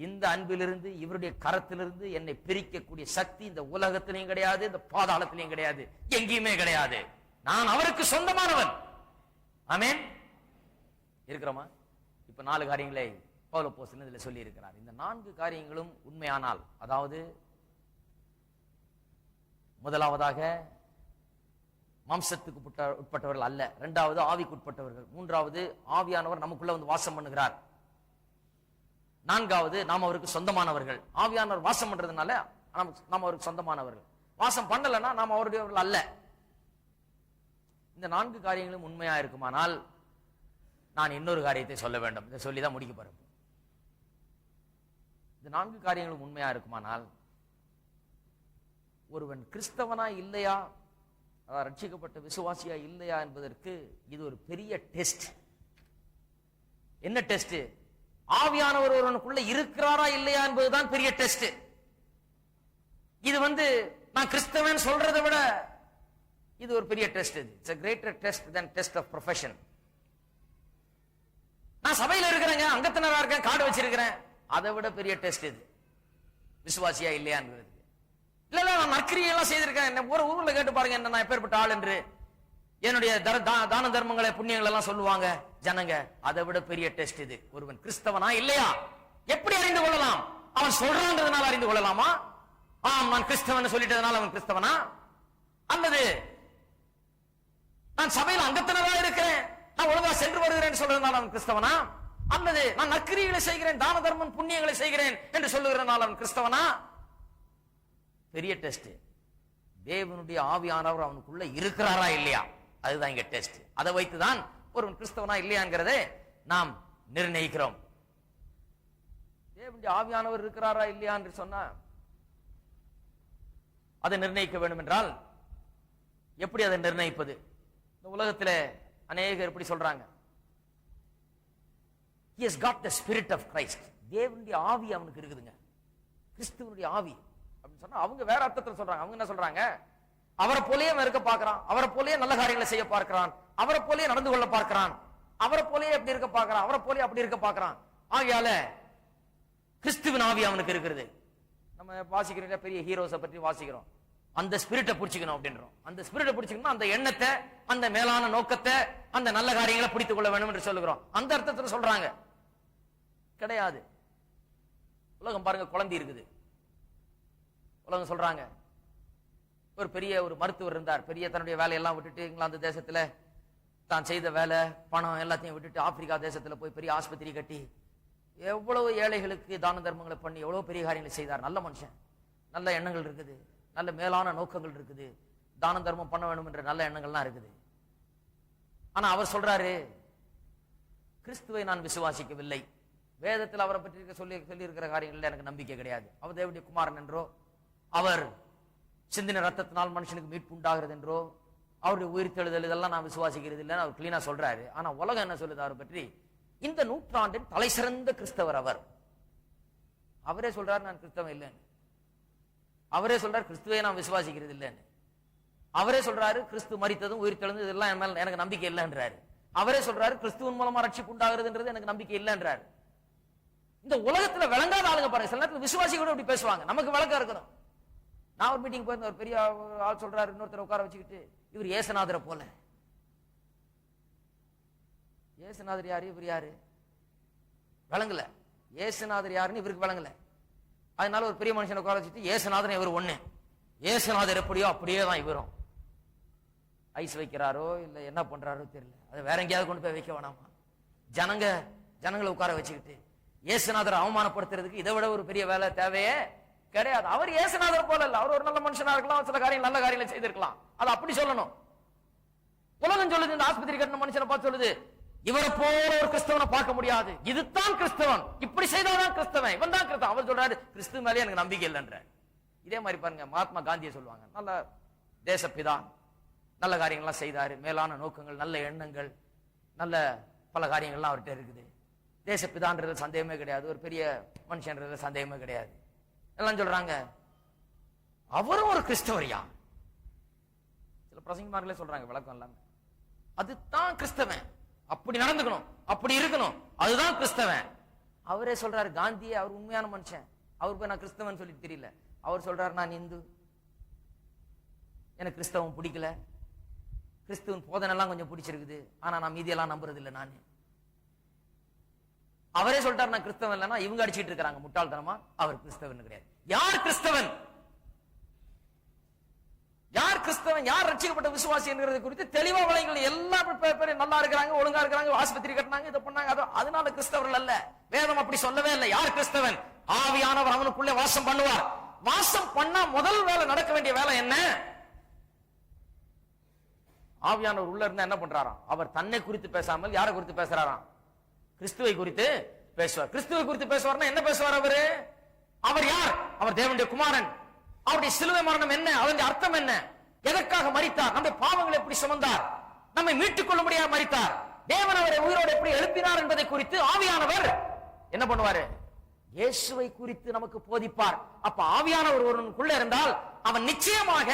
இந்த அன்பிலிருந்து, இவருடைய கரத்திலிருந்து என்னை பிரிக்கக்கூடிய சக்தி இந்த உலகத்திலையும் கிடையாது, இந்த பாதாளத்திலையும் கிடையாது, எங்கேயுமே கிடையாது. நான் அவருக்கு சொந்தமானவன். ஆமென். இருக்கிறோமா? இப்ப 4 காரியங்களை பவுல் அப்போஸ்தலன் இதுல சொல்லி இருக்கிறார். இந்த 4 காரியங்களும் உண்மையானால், அதாவது முதலாவதாக மாம்சத்துக்கு உட்பட்டவர்கள் அல்ல, 2வது ஆவிக்கு உட்பட்டவர்கள், 3வது ஆவியானவர் நமக்குள்ள வந்து வாசம் பண்ணுகிறார், 4வது நாம் அவருக்கு சொந்தமானவர்கள். ஆவியானவர் வாசம் பண்றதுனால நாம் அவருக்கு சொந்தமானவர்கள். வாசம் பண்ணலன்னா நாம் அவருடையவர்கள் அல்ல. இந்த 4 காரியங்களும் உண்மையா இருக்குமானால் நான் இன்னொரு காரியத்தை சொல்ல வேண்டும். இதை சொல்லிதான் முடிக்க போறேன். இந்த 4 காரியங்களும் உண்மையா இருக்குமானால் ஒருவன் கிறிஸ்தவனா இல்லையா, அதாவது ரட்சிக்கப்பட்ட விசுவாசியா இல்லையா என்பதற்கு இது ஒரு பெரிய டெஸ்ட். என்ன டெஸ்ட்? ஆவியானவர் ஒருவனுக்குள்ள இருக்கிறாரா இல்லையா என்பதுதான் பெரிய டெஸ்ட். இது வந்து நான் கிறிஸ்தவன் சொல்றதை விட இது ஒரு பெரிய test. It's a greater test than test of profession. நான் சபையில இருக்கிறேங்க, அங்கத்தினரா இருக்கேன், கார்டு வச்சிருக்கிறேன், அதை விட பெரிய டெஸ்ட் இது விசுவாசியா இல்லையா என்பது. இல்ல நான் நற்கிரியெல்லாம் செய்திருக்கேன், என்ன ஒரு ஊர்ல கேட்டு பாருங்க என்ன நான் எப்பேற்பட்ட ஆள் என்று. என்னுடைய தான தர்மங்களை புண்ணியங்கள் எல்லாம் சொல்லுவாங்க ஜனங்க. அதை விட பெரிய டெஸ்ட் இது. ஒருவன் கிறிஸ்தவனா இல்லையா எப்படி அறிந்து கொள்ளலாம்? அவன் சொல்றான்றதுனால அறிந்து கொள்ளலாமா? ஆம், நான் கிறிஸ்தவன் சொல்லிட்டதுனால அவன் கிறிஸ்தவனா? அல்லது நான் சபையில் அங்கத்தினரா இருக்கிறேன், நான் ஒழுங்கா சென்று வருகிறேன் சொல்றதுனால அவன் கிறிஸ்தவனா? அல்லது நான் நற்கிரியைகளை செய்கிறேன், தான தர்மம் புண்ணியங்களை செய்கிறேன் என்று சொல்லுகிறதுனால அவன் கிறிஸ்தவனா? பெரிய டெஸ்ட். தேவனுடைய ஆவியானவர் அவனுக்குள்ள இருக்கிறாரா இல்லையா, அதுதான் இங்க டெஸ்ட். அதை வைத்துதான் ஒருவன் கிறிஸ்தவனா இல்லையாங்கிறதை நாம் நிர்ணயிக்கிறோம். தேவனுடைய ஆவியானவர் இருக்கிறாரா இல்லையா என்று சொன்னா அதை நிர்ணயிக்க வேண்டும் என்றால் எப்படி அதை நிர்ணயிப்பது? இந்த உலகத்தில் அநேகர் எப்படி சொல்றாங்க, he has got the spirit of Christ. தேவனுடைய ஆவி அவனுக்கு இருக்குதுங்க, கிறிஸ்துவனுடைய ஆவி அப்படின்னு சொன்னா அவங்க வேற அர்த்தத்தில் சொல்றாங்க. அவங்க என்ன சொல்றாங்க? அவரை போலயே அவன் இருக்க பார்க்கிறான், அவரை போலயே நல்ல காரியங்களை செய்ய பார்க்கிறான், அவரை போலயே நடந்து கொள்ள பார்க்கிறான், அவரை போலயே எப்படி இருக்க பார்க்கிறான், அவரை போலயே அப்படி இருக்க பார்க்கிறான். ஆகையால கிறிஸ்துவின் ஆவி அவனுக்கு இருக்கிறது. நம்ம வாசிக்கிறோம், பெரிய ஹீரோஸை பற்றி வாசிக்கிறோம், அந்த ஸ்பிரிட்டை பிடிச்சிக்கணும் அப்படின்றோம். அந்த ஸ்பிரிட்டை பிடிச்சிக்கணும், அந்த எண்ணத்தை, அந்த மேலான நோக்கத்தை, அந்த நல்ல காரியங்களை பிடித்துக் கொள்ள வேண்டும் என்று சொல்லுகிறோம். அந்த அர்த்தத்தில் சொல்றாங்க கிடையாது. உலகம் பாருங்க, குழந்தை இருக்குது. உலகம் சொல்றாங்க, ஒரு பெரிய ஒரு மருத்துவர் இருந்தார், பெரிய தன்னுடைய வேலையெல்லாம் விட்டுட்டு இங்கிலாந்து தேசத்துல தான் செய்த வேலை, பணம் எல்லாத்தையும் விட்டுட்டு ஆப்பிரிக்கா தேசத்துல போய் பெரிய ஆஸ்பத்திரி கட்டி எவ்வளவு ஏழைகளுக்கு தான தர்மங்களை பண்ணி எவ்வளவு பெரிய காரியங்களை செய்தார். நல்ல மனுஷன், நல்ல எண்ணங்கள் இருக்குது, நல்ல மேலான நோக்கங்கள் இருக்குது, தான தர்மம் பண்ண வேண்டும் என்ற நல்ல எண்ணங்கள்லாம் இருக்குது. ஆனா அவர் சொல்றாரு, கிறிஸ்துவை நான் விசுவாசிக்கவில்லை, வேதத்தில் அவரை பற்றி சொல்லி இருக்கிற காரியங்கள்ல எனக்கு நம்பிக்கை கிடையாது, அவர் தேவனுடைய குமாரன் என்றோ, அவர் சிந்தின ரத்தத்தினால் மனுஷனுக்கு மீட்பு உண்டாகிறது என்றோ, அவருடைய உயிர்த்தெழுதல் இதெல்லாம் நான் விசுவாசிக்கிறது இல்லைன்னு அவர் கிளீனா சொல்றாரு. ஆனா உலகம் என்ன சொல்லுது அவரை பற்றி? இந்த நூற்றாண்டின் தலை சிறந்த கிறிஸ்தவர் அவர். அவரே சொல்றாரு நான் கிறிஸ்தவன் இல்லைன்னு. அவரே சொல்றாரு கிறிஸ்துவை நான் விசுவாசிக்கிறது இல்லைன்னு. அவரே சொல்றாரு கிறிஸ்து மரித்ததும் உயிர்த்தெழுந்து இதெல்லாம் எனக்கு நம்பிக்கை இல்லைன்றாரு. அவரே சொல்றாரு கிறிஸ்துவின் மூலமா ரட்சிப்பு உண்டாகிறதுன்றது எனக்கு நம்பிக்கை இல்லைன்றாரு. இந்த உலகத்துல விளங்காத ஆளுங்க பாருங்க, சில நேரத்தில் விசுவாசி கூட இப்படி பேசுவாங்க. நமக்கு விளக்கம் இருக்கணும். நான் ஒரு மீட்டிங் போயிருந்த ஒரு பெரிய ஆள் சொல்றாரு, இன்னொருத்தர் உட்கார வச்சுக்கிட்டு, இவர் ஏசுநாதரை போல. ஏசுநாதர் யாரு, இவர் யாரு விளங்கல. ஏசுநாதர் யாருன்னு இவருக்கு விளங்கல. அதனால ஒரு பெரிய மனுஷனை உட்கார வச்சுட்டு ஏசுநாதர் இவர் ஒண்ணு, ஏசுநாதர் எப்படியோ அப்படியே தான் இவரும். ஐஸ் வைக்கிறாரோ இல்ல என்ன பண்றாரோ தெரியல, அதை வேற எங்கேயாவது கொண்டு போய் வைக்க வேணாமா? ஜனங்களை உட்கார வச்சுக்கிட்டு ஏசுநாதரை அவமானப்படுத்துறதுக்கு இதை விட ஒரு பெரிய வேலை தேவையே கிடையாது. அவர் ஏசுநாதர் போல இல்ல, அவர் ஒரு நல்ல மனுஷனா இருக்கலாம், சில காரியம் நல்ல காரியங்களை செய்திருக்கலாம். அது அப்படி சொல்லணும். உலகம் சொல்லுது, இந்த ஆஸ்பத்திரி கட்டின மனுஷனை பார்த்து சொல்லுது, இவரை போல ஒரு கிறிஸ்தவனை பார்க்க முடியாது, இதுதான் கிறிஸ்தவன், இப்படி செய்தாதான் கிறிஸ்தவன், இவன் தான் கிறிஸ்தவன். அவர் சொல்றாரு கிறிஸ்துவ மேலே எனக்கு நம்பிக்கை இல்லைன்ற. இதே மாதிரி பாருங்க, மகாத்மா காந்தியை சொல்லுவாங்க, நல்ல தேசப்பிதா, நல்ல காரியங்கள்லாம் செய்தாரு, மேலான நோக்கங்கள், நல்ல எண்ணங்கள், நல்ல பல காரியங்கள்லாம் அவர்கிட்ட இருக்குது. தேசப்பிதான்றது சந்தேகமே கிடையாது, ஒரு பெரிய மனுஷன்றது சந்தேகமே கிடையாது. எல்லாம் சொல்றாங்க அவரும் ஒரு கிறிஸ்தவரியா. சில பிரசங்கமார்களே சொல்றாங்க விளக்கம் இல்லாம, அதுதான் கிறிஸ்தவன், அப்படி நடந்துக்கணும், அப்படி இருக்கணும், அதுதான் கிறிஸ்தவன். அவரே சொல்றாரு, காந்தியே அவர் உண்மையான மனுஷன், அவர் போய் நான் கிறிஸ்தவன் சொல்லி தெரியல. அவர் சொல்றாரு, நான் இந்து, எனக்கு கிறிஸ்தவம் பிடிக்கல, கிறிஸ்துவன் போதனெல்லாம் கொஞ்சம் பிடிச்சிருக்குது, ஆனா நான் மீதியெல்லாம் நம்புறது இல்லை நான். அவரே சொல்றாரு நான் கிறிஸ்தவன் இல்லைன்னா இவங்க அடிச்சிட்டு இருக்காங்க முட்டாள்தனமா, அவர் கிறிஸ்தவன் கிடையாது. யார் கிறிஸ்தவன், யார் கிறிஸ்தவன், யார் ரட்சிக்கப்பட்ட விசுவாசி என்கிறது குறித்து தெளிவா வளைங்கள். எல்லா பேரும் நல்லா இருக்கிறாங்க, ஒழுங்கா இருக்கிறாங்க, ஆஸ்பத்திரி கட்டினாங்க, இதை பண்ணாங்க, அதனால கிறிஸ்தவர்கள் அல்ல. வேதம் அப்படி சொல்லவே இல்லை. யார் கிறிஸ்தவன்? ஆவியானவர் அவனுக்குள்ளே வாசம் பண்ணுவார். வாசம் பண்ணா முதல் வேலை, நடக்க வேண்டிய வேலை என்ன? ஆவியானவர் உள்ள இருந்தா என்ன பண்றாராம்? அவர் தன்னை குறித்து பேசாமல் யாரை குறித்து பேசுறாராம்? கிறிஸ்துவை குறித்து பேசுவார். கிறிஸ்துவை குறித்து பேசுவார்னா என்ன பேசுவார் அவரு? அவர் யார்? அவர் தேவனுடைய குமாரன். அவருடைய சிலுவை மரணம் என்ன, அதனுடைய அர்த்தம் என்ன, எதற்காக மரித்தார், நம்முடைய பாவங்களை எப்படி சுமந்தார், நம்மை மீட்டுக் கொள்ள முடியாத மரித்தார், தேவன் அவரை உயிரோடு எப்படி எழுப்பினார் என்பதை குறித்து ஆவியானவர் என்ன பண்ணுவாரு? இயேசுவை குறித்து நமக்கு போதிப்பார். அப்ப ஆவியானவர் ஒருவனுக்குள்ள இருந்தால் அவன் நிச்சயமாக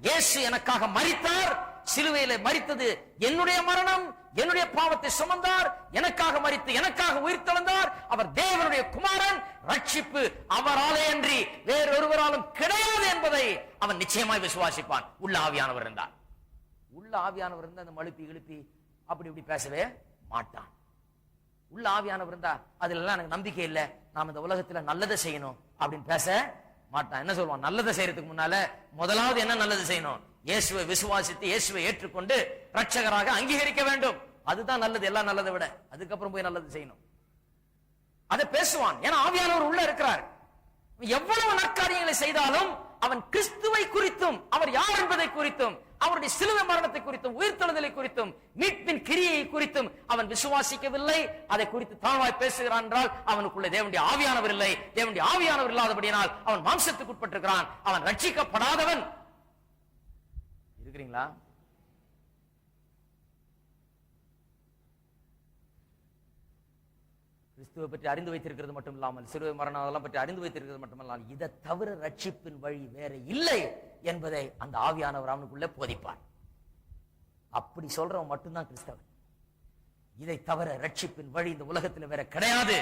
இயேசு எனக்காக மரித்தார், சிலுவையிலே மரித்தது என்னுடைய மரணம், என்னுடைய பாவத்தை சுமந்தார், எனக்காக மரித்து எனக்காக உயிர் தெழுந்தார், அவர் தேவனுடைய குமாரன், ரட்சிப்பு அவராலே அன்றி வேறொருவராலும் கிடையாது என்பதை அவன் நிச்சயமாய் விசுவாசிப்பான். உள்ள ஆவியானவர் இருந்தார். உள்ள ஆவியானவர் இருந்தா அந்த மழுப்பி இழுப்பி அப்படி இப்படி பேசவே மாட்டான். உள்ள ஆவியானவர் இருந்தா அதுல எல்லாம் எனக்கு நம்பிக்கை இல்லை, நாம இந்த உலகத்துல நல்லதை செய்யணும் அப்படின்னு பேச மாட்டான். என்ன சொல்லுவான்? நல்லதை செய்யறதுக்கு முன்னால முதலாவது என்ன நல்லது செய்யணும்? இயேசுவை விசுவாசித்து இயேசுவை ஏற்றுக்கொண்டு ரட்சகராக அங்கீகரிக்க வேண்டும். அதுதான் நல்லது, எல்லாம் நல்லதை விட. அதுக்கப்புறம் போய் நல்லது செய்யணும். அதை பேசுவான். ஏன்னா ஆவியானவர் உள்ள இருக்கிறார். எவ்வளவு நற்காரியங்களை செய்தாலும் அவன் கிறிஸ்துவை குறித்தும், அவர் யார் என்பதை குறித்தும், அவருடைய சிலுவை மரணத்தை குறித்தும், உயிர்த்தெழுதலை குறித்தும், மீட்பின் கிரியை குறித்தும் அவன் விசுவாசிக்கவில்லை. அதை குறித்து தாழ்வாய் பேசுகிறான் என்றால் அவனுக்குள்ள தேவனுடைய ஆவியானவர் இல்லை. தேவனுடைய ஆவியானவர் இல்லாதபடியால் அவன் மாம்சத்துக்கு உட்பட்டிருக்கிறான், அவன் ரட்சிக்கப்படாதவன். இருக்கிறீங்களா? கிறிஸ்துவை பற்றி அறிந்து வைத்திருக்கிறது மட்டும் இல்லாமல், சிலுவை மரணம் அதெல்லாம் பற்றி அறிந்து வைத்திருக்கிறது மட்டுமல்லாமல், இதை தவிர ரட்சிப்பின் வழி வேற இல்லை என்பதை அந்த ஆவியானவர் அவனுக்குள்ளே போதிப்பார். அப்படி சொல்றவன் மட்டும்தான் கிறிஸ்தவன். இதை தவிர ரட்சிப்பின் வழி இந்த உலகத்தில் வேற கிடையாது,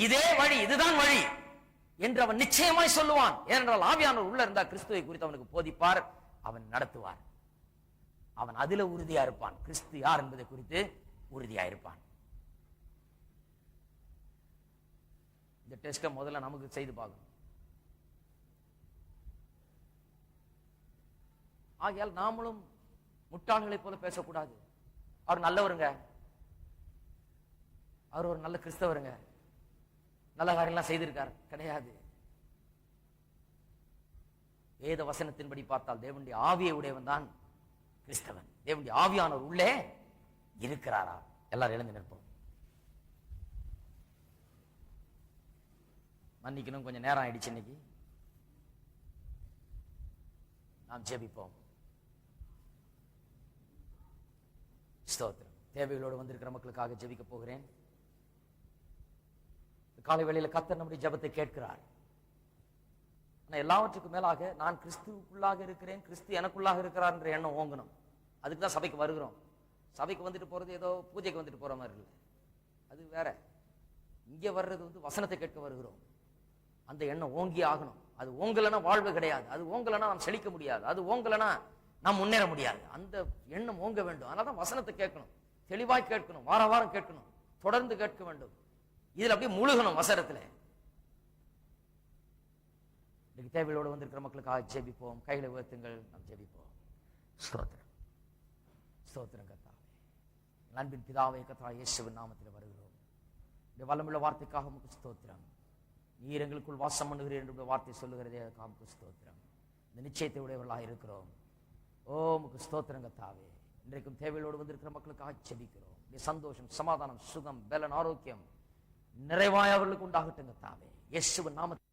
இதே வழி, இதுதான் வழி என்று அவன் நிச்சயமாய் சொல்லுவான். ஏனென்றால் ஆவியானவர் உள்ள இருந்தா கிறிஸ்துவை குறித்து அவனுக்கு போதிப்பார், அவன் நடத்துவார். அவன் அதில உறுதியா இருப்பான், கிறிஸ்து யார் என்பதை குறித்து உறுதியா இருப்பான். இந்த டெஸ்ட முதல்ல நமக்கு செய்து பார்க்கணும். ஆகையால் நாமளும் முட்டாள்களை போல பேசக்கூடாது. அவர் நல்லவருங்க, அவர் ஒரு நல்ல கிறிஸ்தவருங்க, நல்ல காரியம்லாம் செய்திருக்கார் கிடையாது. வேத வசனத்தின்படி பார்த்தால் தேவனுடைய ஆவியை உடையவன் தான் கிறிஸ்தவன். தேவனுடைய ஆவியானவர் உள்ளே இருக்கிறாரா? எல்லாரும் எழுந்து நிற்போம். மன்னிக்கணும், கொஞ்சம் நேரம் ஆயிடுச்சு. இன்னைக்கு நாம் ஜெபிப்போம். ஸ்தோத்திரம். தேவைகளோடு வந்திருக்கிற மக்களுக்காக ஜெபிக்க போகிறேன். காலை வேளையில கர்த்தர் நம்முடைய ஜெபத்தை கேட்கிறார். எல்லாவற்றுக்கும் மேலாக நான் கிறிஸ்துவுக்குள்ளாக இருக்கிறேன், கிறிஸ்து எனக்குள்ளாக இருக்கிறார் என்ற எண்ணம் ஓங்கணும். அதுக்கு தான் சபைக்கு வருகிறோம். சபைக்கு வந்துட்டு போறது ஏதோ பூஜைக்கு வந்துட்டு போற மாதிரி இல்லை, அது வேற. இங்க வர்றது வசனத்தை கேட்க வருகிறோம். அந்த எண்ணம் ஓங்கி ஆகணும். அது ஓங்கலனா வாழ்வு கிடையாது, அது ஓங்கலனா நாம் செழிக்க முடியாது, அது ஓங்கலனா நாம் முன்னேற முடியாது. அந்த எண்ணம் ஓங்க வேண்டும். அதனாலதான் வசனத்தை கேட்கணும், தெளிவாய் கேட்கணும், வார வாரம் கேட்கணும், தொடர்ந்து கேட்க வேண்டும். இதுல அப்படியே முழுகணும் வசனத்துல. இன்னைக்கு தேவையோடு வந்திருக்கிற மக்களுக்காக ஜெபிப்போம். கையில உயர்த்துங்கள், நாம் ஜெபிப்போம். ஸ்தோத்திரம், ஸ்தோத்திரம் கர்த்தாவே, அன்பின் பிதாவே, கர்த்தராகிய இயேசுவின் நாமத்தில் வருகிறோம். இந்த வல்லமுள்ள வார்த்தைக்காக உமக்கு ஸ்தோத்திரம். நீர் எங்களுக்குள் வாசம் பண்ணுகிறீர் என்ற வார்த்தை சொல்லுகிறதே, அதுக்காக உமக்கு ஸ்தோத்திரம். இந்த நிச்சயத்தை உடையவர்களாக இருக்கிறோம். ஓ உமக்கு ஸ்தோத்திரம் கர்த்தாவே. இன்றைக்கும் தேவையோடு வந்திருக்கிற மக்களுக்காக ஜெபிக்கிறோம். சந்தோஷம், சமாதானம், சுகம், பலன், ஆரோக்கியம் நிறைவாய் அவர்களுக்கு உண்டாகட்டும் கர்த்தாவே, இயேசுவின் நாமத்தில்.